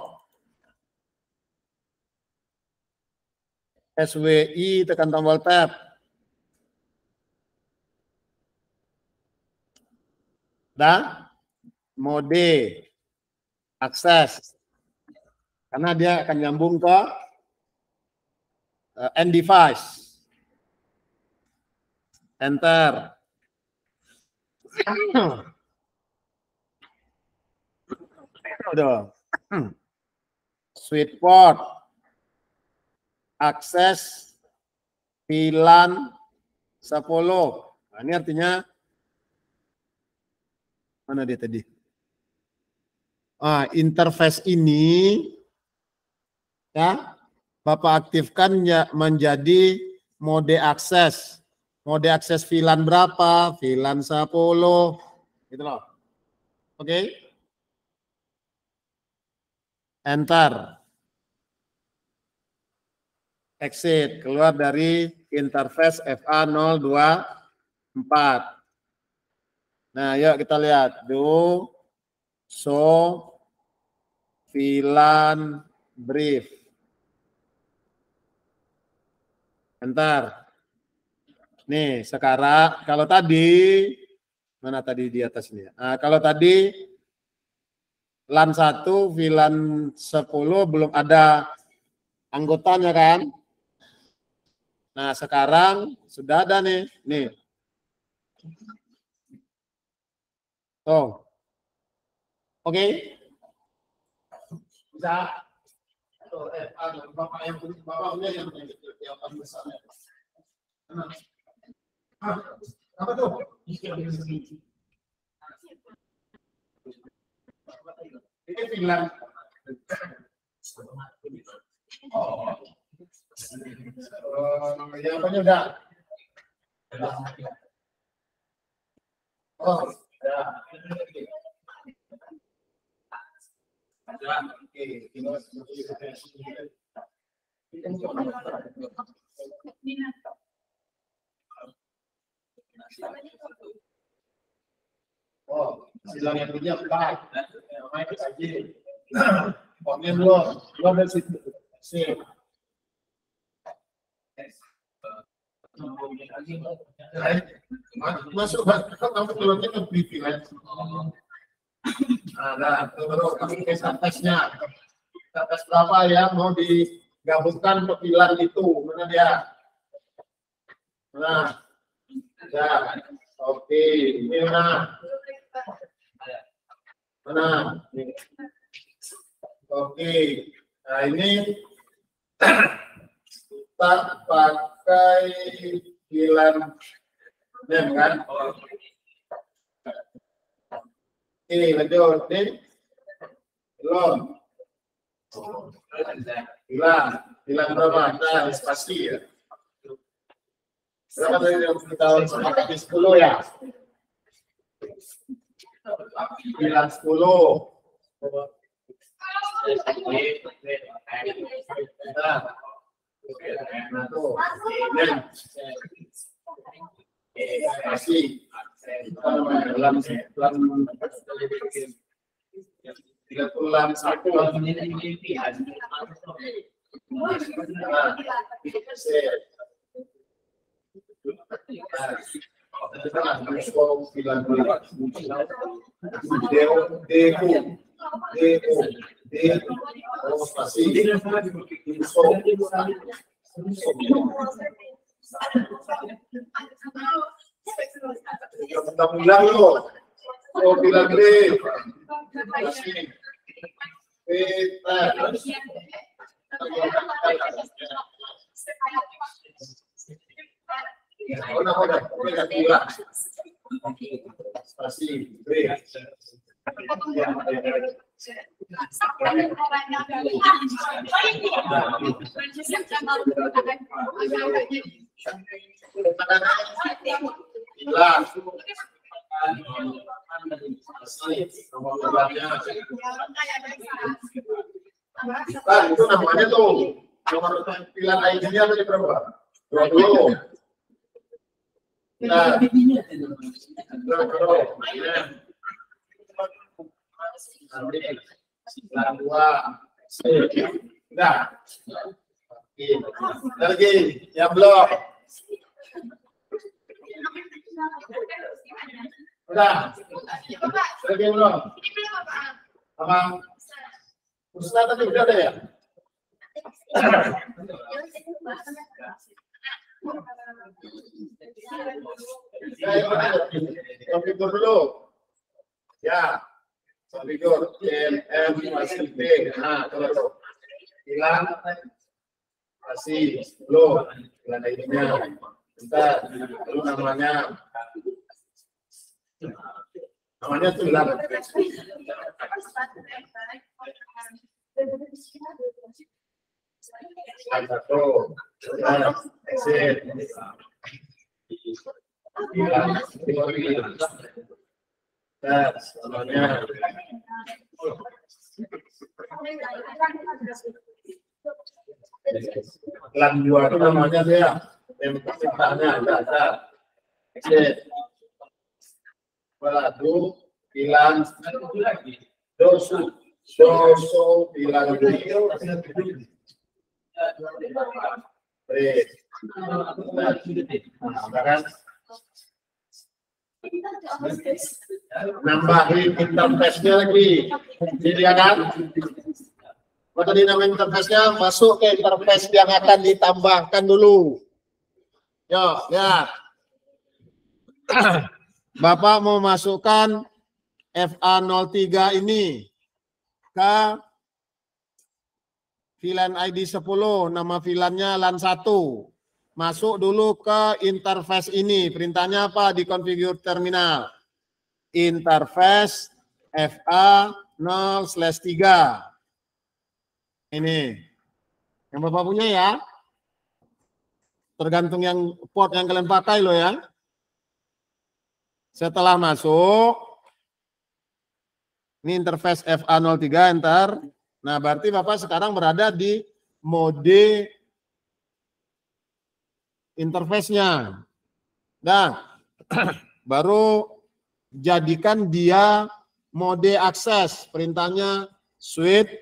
A: SWI tekan tombol tab. Dah, mode akses. Karena dia akan nyambung ke end device. Enter. Udah. Sweet port. Akses VLAN 10. Nah, ini artinya mana dia tadi? Interface ini ya Bapak aktifkan ya menjadi mode akses. Mode akses VLAN berapa? VLAN 10 gitu loh. Oke. Enter. Exit, keluar dari interface FA024. Nah, yuk kita lihat. Do show VLAN brief. Enter. Nih, sekarang kalau tadi mana tadi di atas ini? Nah, kalau tadi LAN 1, VLAN 10 belum ada anggotanya kan? Nah, sekarang sudah ada nih. Nih. Oh. Oke. Bisa. Bapak yang punya besar. Apa tuh? Ini VLAN. Yang punya udah. Oh, ya. Oh, silang yang punya baik. Main saja. Pokoknya lo dari situ. Sip. Masuk kamu keluarnya ke briefing kan? Ada terus kami tesnya. Tes berapa yang mau digabungkan ke VLAN itu? Mana dia? Nah, ya, oke, ini mana? Mana? Oke, nah ini kita pakai VLAN NEM kan? Oke, lanjut nih. Belum. VLAN berapa? Nah, spasi ya. Berapa dari yang kita pakai 10 ya? VLAN 10. Nah, tuh. Masih. LAN 31. Undang-undang lo, oh bilang deh, masih, itu namanya tuh nomor pilihan ID-nya apa berapa? 20. Nah, Lagi, yang belum. Udah. Lagi belum? Apa? Ustaz tadi udah ada ya? Konfigur dulu. Ya. Konfigur M masih B. Nah, terus. Hilang. Masih belum. Hilang ininya. Bentar. Lalu namanya. Namanya tuh hilang. Satu. Exit. Namanya lan dua itu namanya dia yang penciptanya ada exit lalu bilang dosu bilang sekarang nambahin interface-nya lagi. Jadi kan? Apa tadi nama interface-nya? Masuk ke interface yang akan ditambahkan dulu. Yuk, lihat. Bapak mau masukkan FA03 ini ke VLAN ID 10, nama VLAN-nya LAN 1. Masuk dulu ke interface ini. Perintahnya apa? Di configure terminal. Interface FA0/3. Ini. Yang Bapak punya ya. Tergantung yang port yang kalian pakai loh ya. Setelah masuk. Ini interface FA03, enter. Nah, berarti Bapak sekarang berada di mode interface-nya. Nah, baru jadikan dia mode akses. Perintahnya switch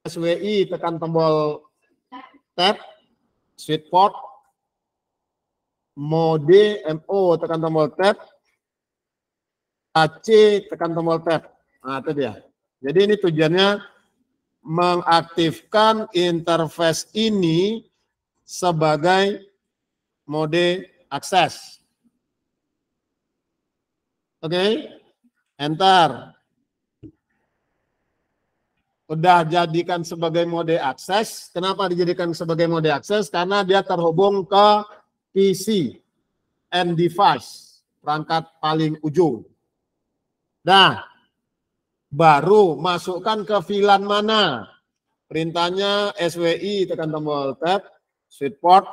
A: SWI, tekan tombol tab, switch port, mode MO, tekan tombol tab, AC, tekan tombol tab. Nah, itu dia. Jadi ini tujuannya mengaktifkan interface ini sebagai mode akses. Oke, enter. Udah jadikan sebagai mode akses. Kenapa dijadikan sebagai mode akses? Karena dia terhubung ke PC and device, perangkat paling ujung. Nah, baru masukkan ke VLAN mana. Perintahnya SWI, tekan tombol tab, switch port,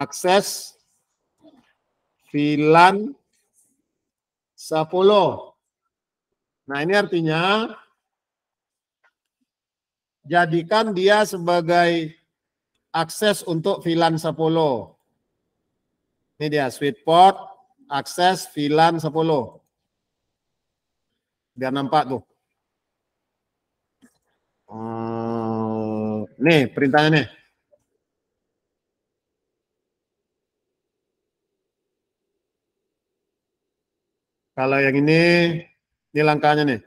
A: akses VLAN 10. Nah, ini artinya jadikan dia sebagai akses untuk VLAN 10. Ini dia switch port, akses VLAN 10. Biar nampak tuh. Nih perintahnya nih. Kalau yang ini langkahnya nih.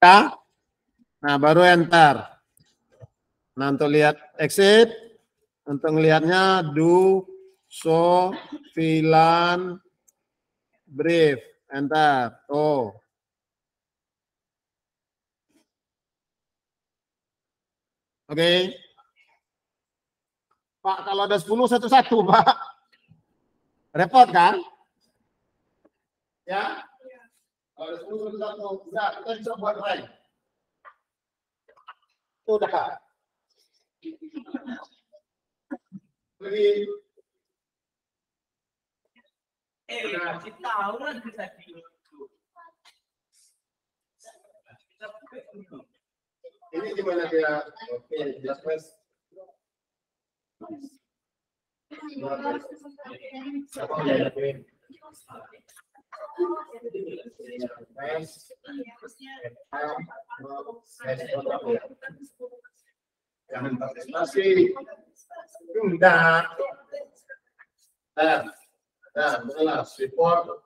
A: Nah, baru enter. Nah, untuk lihat exit, untuk melihatnya do, show, VLAN, brief, enter. Oh. Oke. Pak, kalau ada 10 satu-satu, Pak. Repot kan? Ya? Kalau ada 10 satu-satu, udah, kita bisa buat rank. Sudah, Pak. Lagi. Ini gimana dia? Oke, jelas, Mas. Jangan partisipasi. Enggak. Benar, support.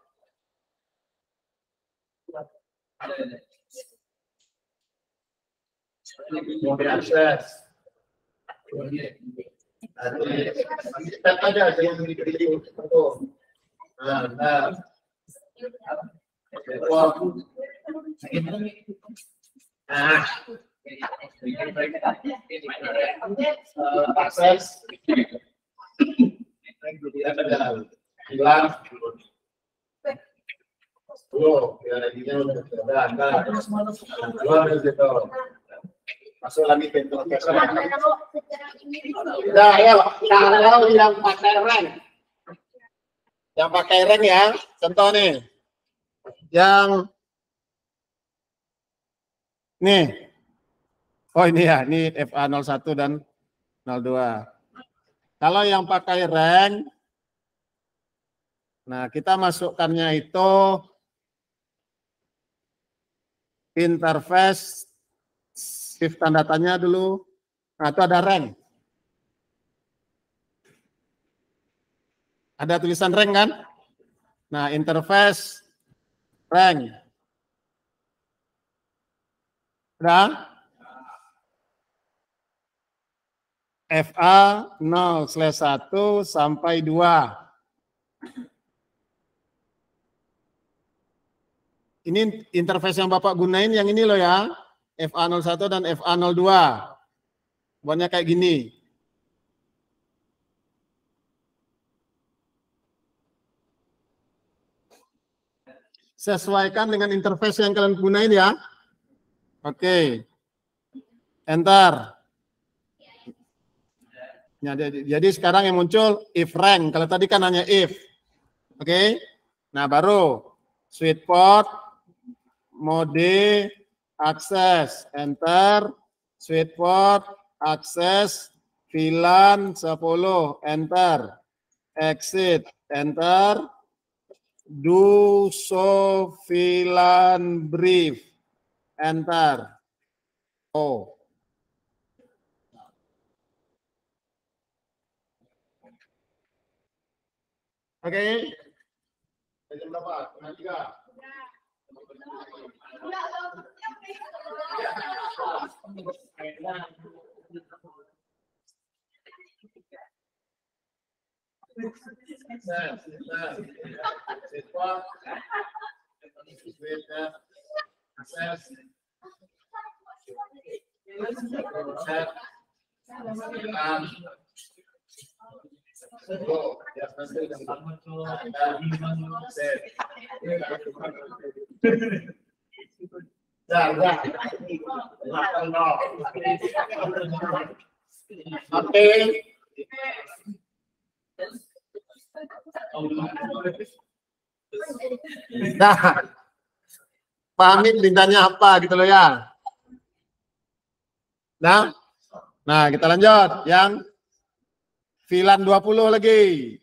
A: Mau diakses. Kita aja yang diberi untuk. Akses. Hilang. Masuk lagi ke interface. Nah, ya, kalau yang pakai rank. Yang pakai rank ya, contoh nih. Yang nih. Oh ini ya, ini FA01 dan 02. Kalau yang pakai rank, nah kita masukkannya itu interface shift tanda tanya dulu. Nah itu ada rank. Ada tulisan rank kan? Nah interface rank. Udah? FA 0/1 sampai 2. Ini interface yang Bapak gunain yang ini loh ya. FA01 dan FA02. Buatnya kayak gini. Sesuaikan dengan interface yang kalian gunain ya. Oke. Enter. Nah, jadi sekarang yang muncul if rank. Kalau tadi kan hanya if. Oke. Nah, baru sweet port, mode, akses, enter, sweet port, akses, VLAN 10, enter, exit, enter, do show VLAN brief, enter. Oh. Oke. Jam berapa? Setengah 3. Nah, pahami perintahnya apa gitu loh ya. Nah, kita lanjut yang VLAN 20 lagi.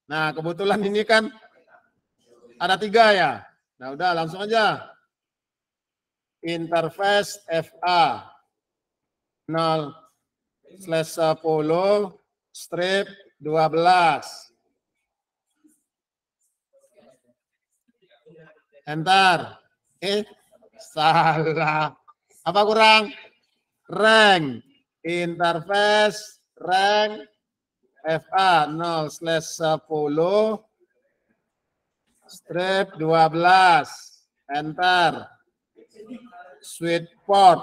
A: Nah, kebetulan ini kan ada 3 ya. Nah, udah langsung aja. Interface FA 0/10 strip 12. Enter. Salah. Apa kurang? Rank. Interface rank FA 0/10 strip 12. Enter. Sweet port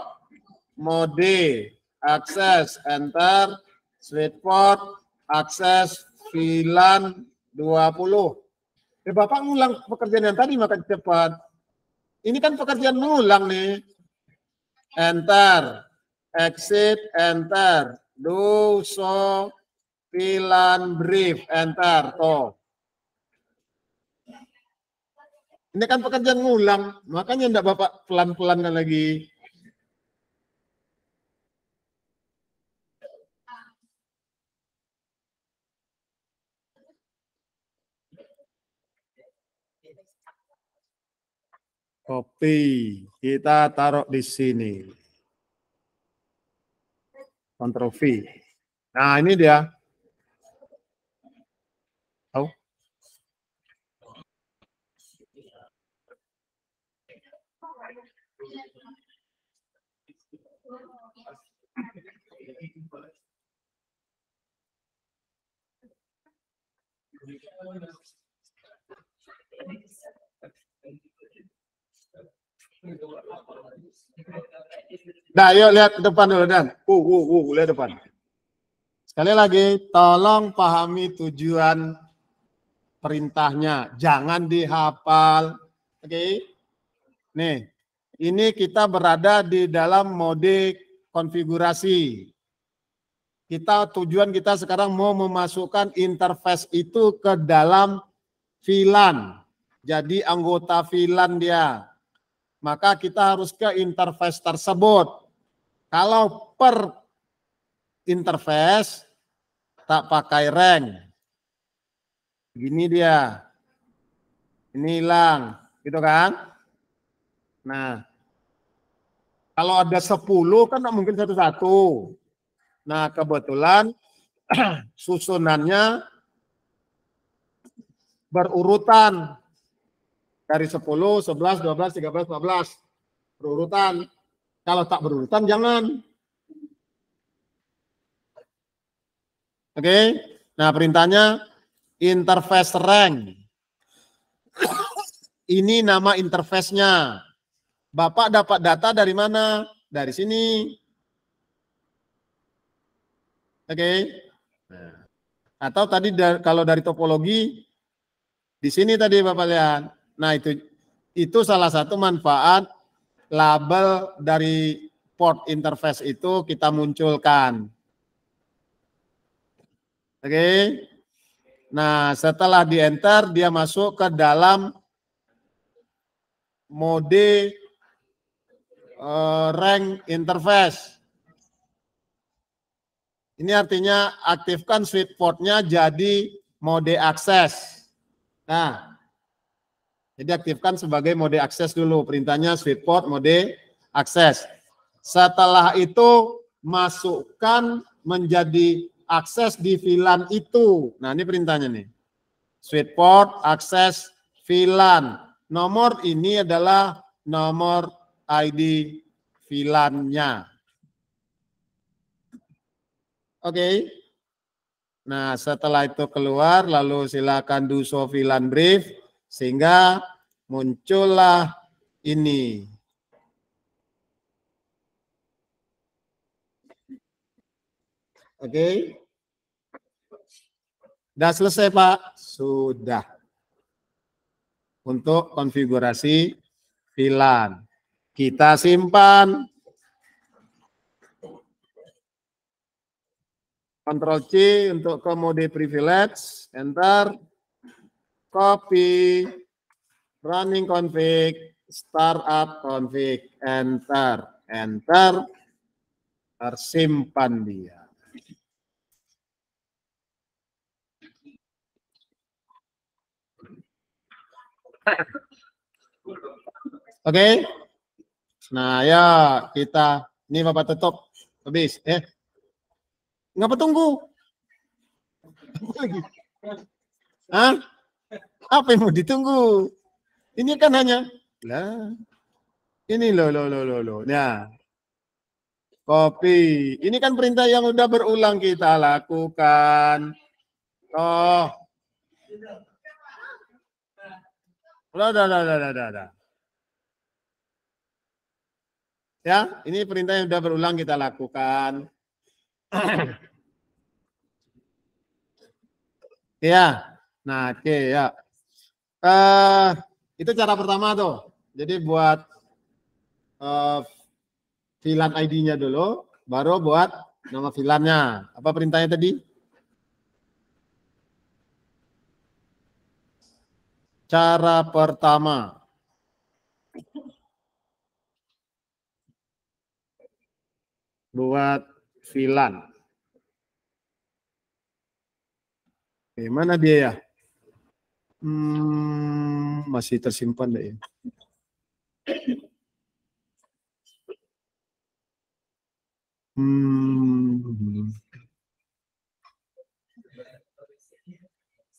A: mode akses, enter. Sweet port akses VLAN 20. Bapak ngulang pekerjaan yang tadi maka cepat. Ini kan pekerjaan ngulang nih. Enter. Exit, enter. Do show VLAN brief, enter. Tuh. Ini kan pekerjaan ngulang, makanya enggak Bapak pelan-pelankan lagi. Copy. Kita taruh di sini. Ctrl V. Nah, ini dia. Oh. Nah, yuk lihat ke depan dulu, Dan. Lihat depan. Sekali lagi, tolong pahami tujuan perintahnya. Jangan dihafal. Oke. Nih, ini kita berada di dalam mode konfigurasi. Tujuan kita sekarang mau memasukkan interface itu ke dalam VLAN. Jadi anggota VLAN dia. Maka kita harus ke interface tersebut. Kalau per interface tak pakai rank. Gini dia. Ini hilang, gitu kan? Nah, kalau ada 10 kan tak mungkin satu-satu. Nah, kebetulan susunannya berurutan dari 10, 11, 12, 13, 14. Berurutan. Kalau tak berurutan jangan. Oke. Nah, perintahnya interface rank. Ini nama interface-nya. Bapak dapat data dari mana? Dari sini. Oke. Atau tadi kalau dari topologi di sini tadi Bapak lihat. Nah, itu salah satu manfaat label dari port interface itu kita munculkan. Oke. Nah, setelah di enter dia masuk ke dalam mode rank interface. Ini artinya aktifkan switch portnya jadi mode akses. Nah, jadi aktifkan sebagai mode akses dulu. Perintahnya switch port mode akses. Setelah itu masukkan menjadi akses di VLAN itu. Nah, ini perintahnya nih. Switch port akses VLAN. Nomor ini adalah nomor ID VLAN-nya. Oke. Nah, setelah itu keluar, lalu silakan do show VLAN brief, sehingga muncullah ini. Oke. Sudah selesai, Pak? Sudah. Untuk konfigurasi VLAN. Kita simpan. Ctrl C untuk ke mode privilege, enter, copy, running config, startup config, enter, tersimpan dia. Oke. Nah, ya kita ini Bapak tutup habis. Ngapa tunggu? Lagi. Hah? Apa yang mau ditunggu? Ini kan hanya lah. Ini loh. Nah. Copy. Ini kan perintah yang udah berulang kita lakukan. Oh. Udah. Ya, ini perintah yang udah berulang kita lakukan. Ya, nah oke ya. Itu cara pertama tuh. Jadi buat VLAN ID-nya dulu, baru buat nama VLAN-nya. Apa perintahnya tadi? Cara pertama. Buat VLAN. Mana dia ya? Masih tersimpan deh ya.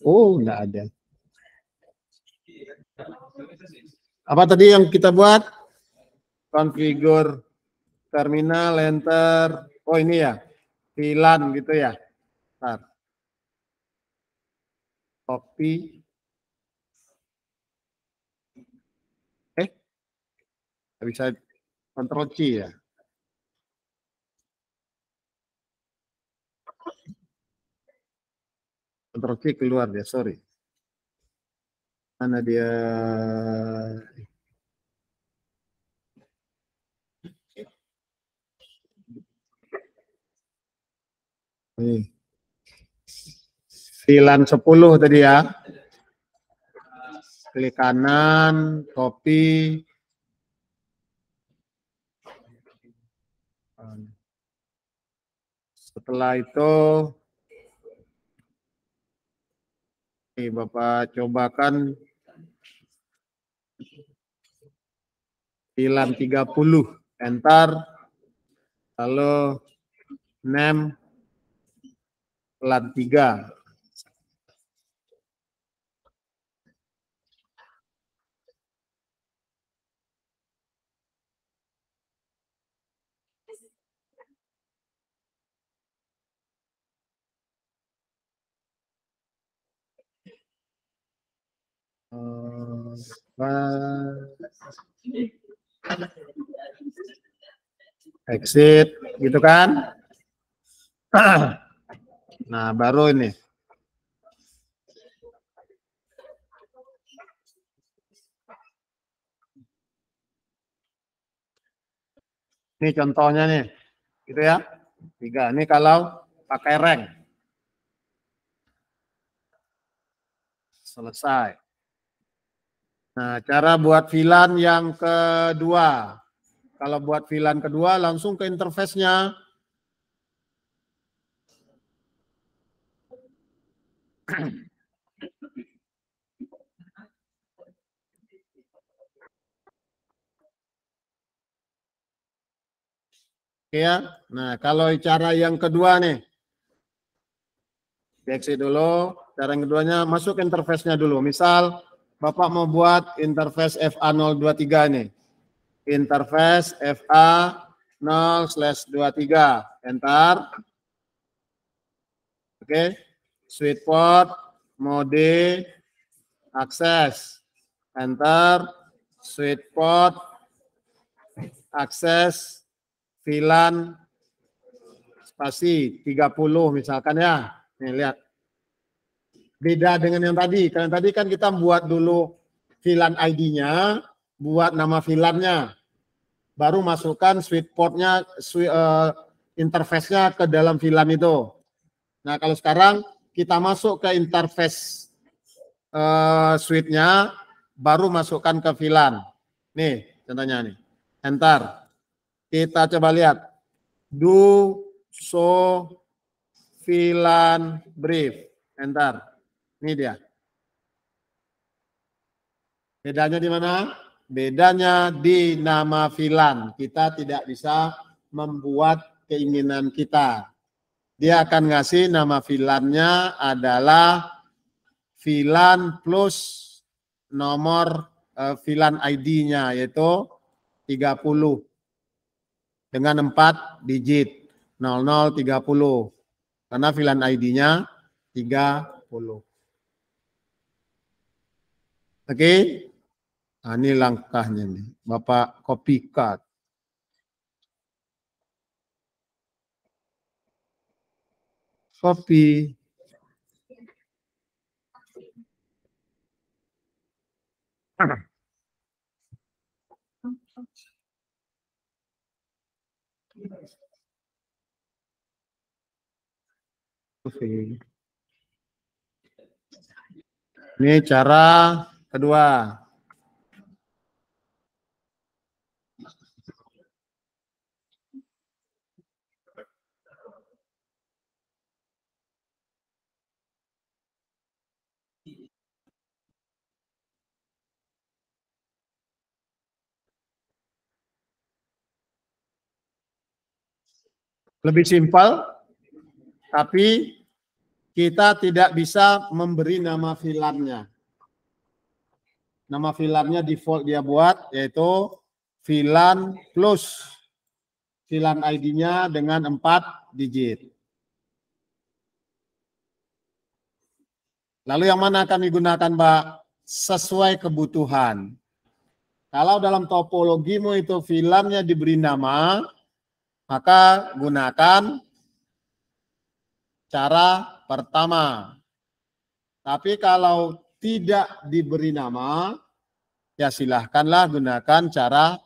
A: Oh, enggak ada. Apa tadi yang kita buat? Konfigur terminal, enter. Oh ini ya, VLAN gitu ya. Bentar. Copy. Bisa Ctrl C ya. Ctrl C keluar dia, sorry. Mana dia? Nih. VLAN 10 tadi ya. Klik kanan, copy. Setelah itu, nih Bapak cobakan VLAN 30, enter, lalu name LAN 3. Exit, gitu kan? Nah, baru ini. Ini contohnya nih, gitu ya. 3. Ini kalau pakai rank. Selesai. Nah, cara buat VLAN yang kedua. Kalau buat VLAN kedua, langsung ke interface-nya. Oke ya. Nah, kalau cara yang kedua nih. Exit dulu. Cara yang keduanya, masuk interface-nya dulu. Misal, Bapak mau buat interface FA023 nih. Interface FA0/23. Enter. Oke. Switch port, mode, akses. Enter. Switch port, akses, VLAN, spasi 30 misalkan ya. Nih lihat. Beda dengan yang tadi. Karena tadi kan kita buat dulu VLAN ID-nya, buat nama VLAN-nya. Baru masukkan switch port-nya, interface-nya ke dalam VLAN itu. Nah, kalau sekarang kita masuk ke interface switch-nya, baru masukkan ke VLAN. Nih, contohnya nih. Enter. Kita coba lihat. Do show VLAN brief. Enter. Ini dia. Bedanya di mana? Bedanya di nama VLAN. Kita tidak bisa membuat keinginan kita. Dia akan ngasih nama VLAN-nya adalah VLAN plus nomor VLAN ID-nya, yaitu 30 dengan 4 digit 0030. Karena VLAN ID-nya 30. Oke. Nah, ini langkahnya nih. Bapak copycat. Copy. Ini cara kedua. Lebih simpel, tapi kita tidak bisa memberi nama VLAN-nya. Nama VLAN-nya default dia buat, yaitu VLAN plus. VLAN ID-nya dengan 4 digit. Lalu yang mana akan digunakan, Mbak? Sesuai kebutuhan. Kalau dalam topologimu itu VLAN-nya diberi nama, maka gunakan cara pertama. Tapi kalau tidak diberi nama, ya silahkanlah gunakan cara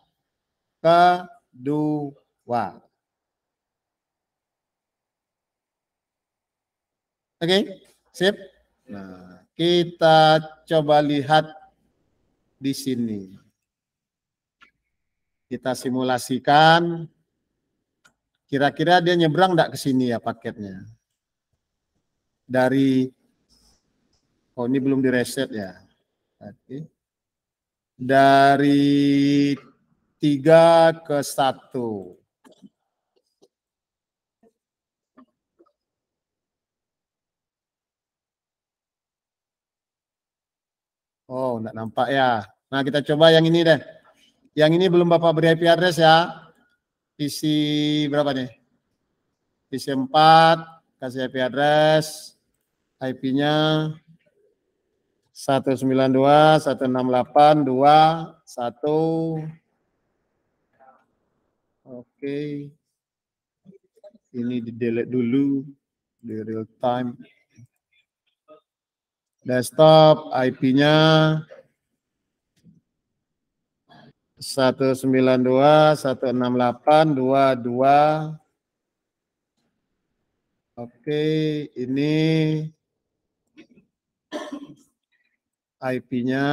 A: kedua. Oke, sip. Nah, kita coba lihat di sini. Kita simulasikan. Kira-kira dia nyebrang enggak ke sini ya paketnya? Dari, oh ini belum direset ya. Oke. Dari 3 ke 1. Oh, enggak nampak ya. Nah, kita coba yang ini deh. Yang ini belum Bapak beri IP address ya. PC berapa nih? PC 4, kasih IP address. IP-nya 192.168.2.1. Oke. Ini di delete dulu di real time. Desktop IP-nya 192.168.2.2. Oke, ini IP-nya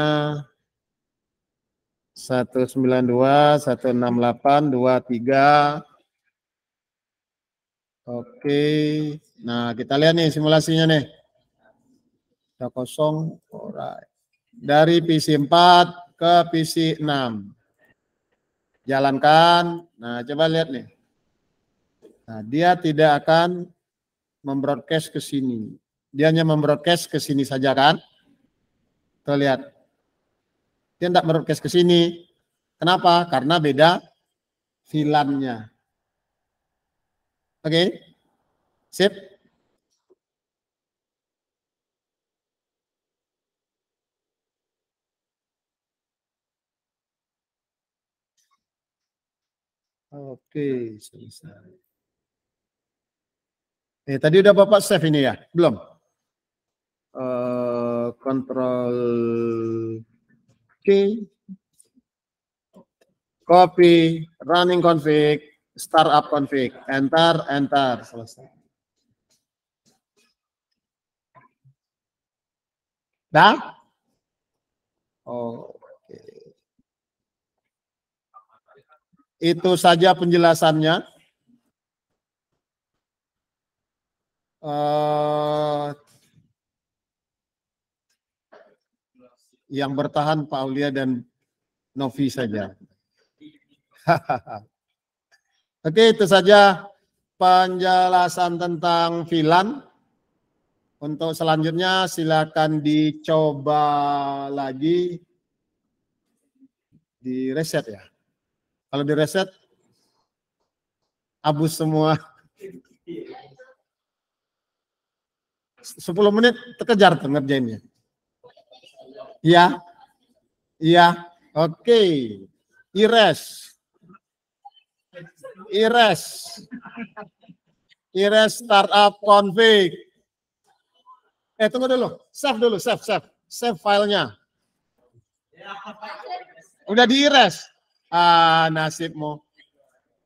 A: 192.168.2.3. Oke, nah kita lihat nih simulasinya nih. Udah kosong, alright. Dari PC 4 ke PC 6. Jalankan, nah coba lihat nih. Nah, dia tidak akan membroadcast ke sini. Dia hanya membroadcast ke sini saja kan? Kita lihat. Dia tidak broadcast ke sini. Kenapa? Karena beda VLAN-nya. Oke. Sip. Oke, selesai. Tadi udah Bapak save ini ya? Belum? Control C, copy, running config, startup config, enter, enter, selesai. Dah? Oke. Itu saja penjelasannya. Yang bertahan Pak Aulia dan Novi saja. Oke, itu saja penjelasan tentang VLAN. Untuk selanjutnya silakan dicoba lagi di reset ya. Kalau di reset abus semua. 10 menit terkejar tuh ngerjainnya. Iya. Iya. Oke. Erase. Erase. Erase startup config. Tunggu dulu. Save dulu, save. Save filenya. Udah di-erase. Nasibmu.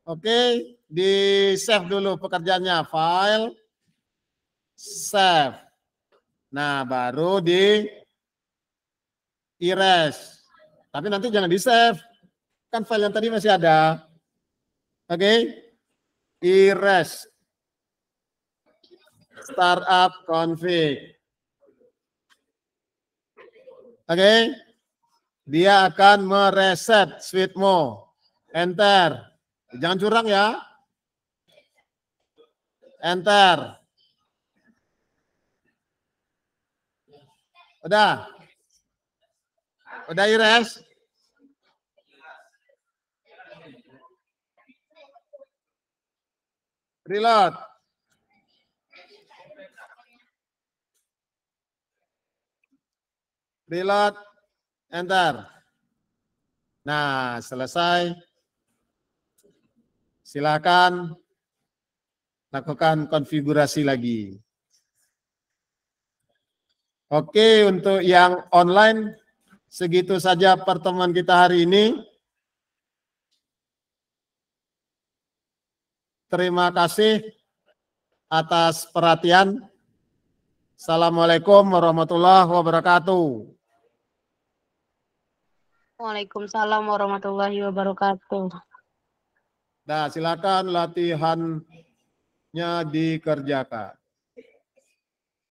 A: Oke, di save dulu pekerjaannya. File, save. Nah, baru di erase. Tapi nanti jangan di save. Kan file yang tadi masih ada. Oke. Erase. Startup config. Oke. Dia akan mereset suitemu. Enter. Jangan curang ya. Enter. Udah? Udah Ires? Reload. Reload. Enter. Nah, selesai. Silakan lakukan konfigurasi lagi. Oke, untuk yang online, segitu saja pertemuan kita hari ini. Terima kasih atas perhatian. Assalamualaikum warahmatullahi wabarakatuh.
D: Waalaikumsalam warahmatullahi wabarakatuh.
A: Nah, silakan latihannya dikerjakan.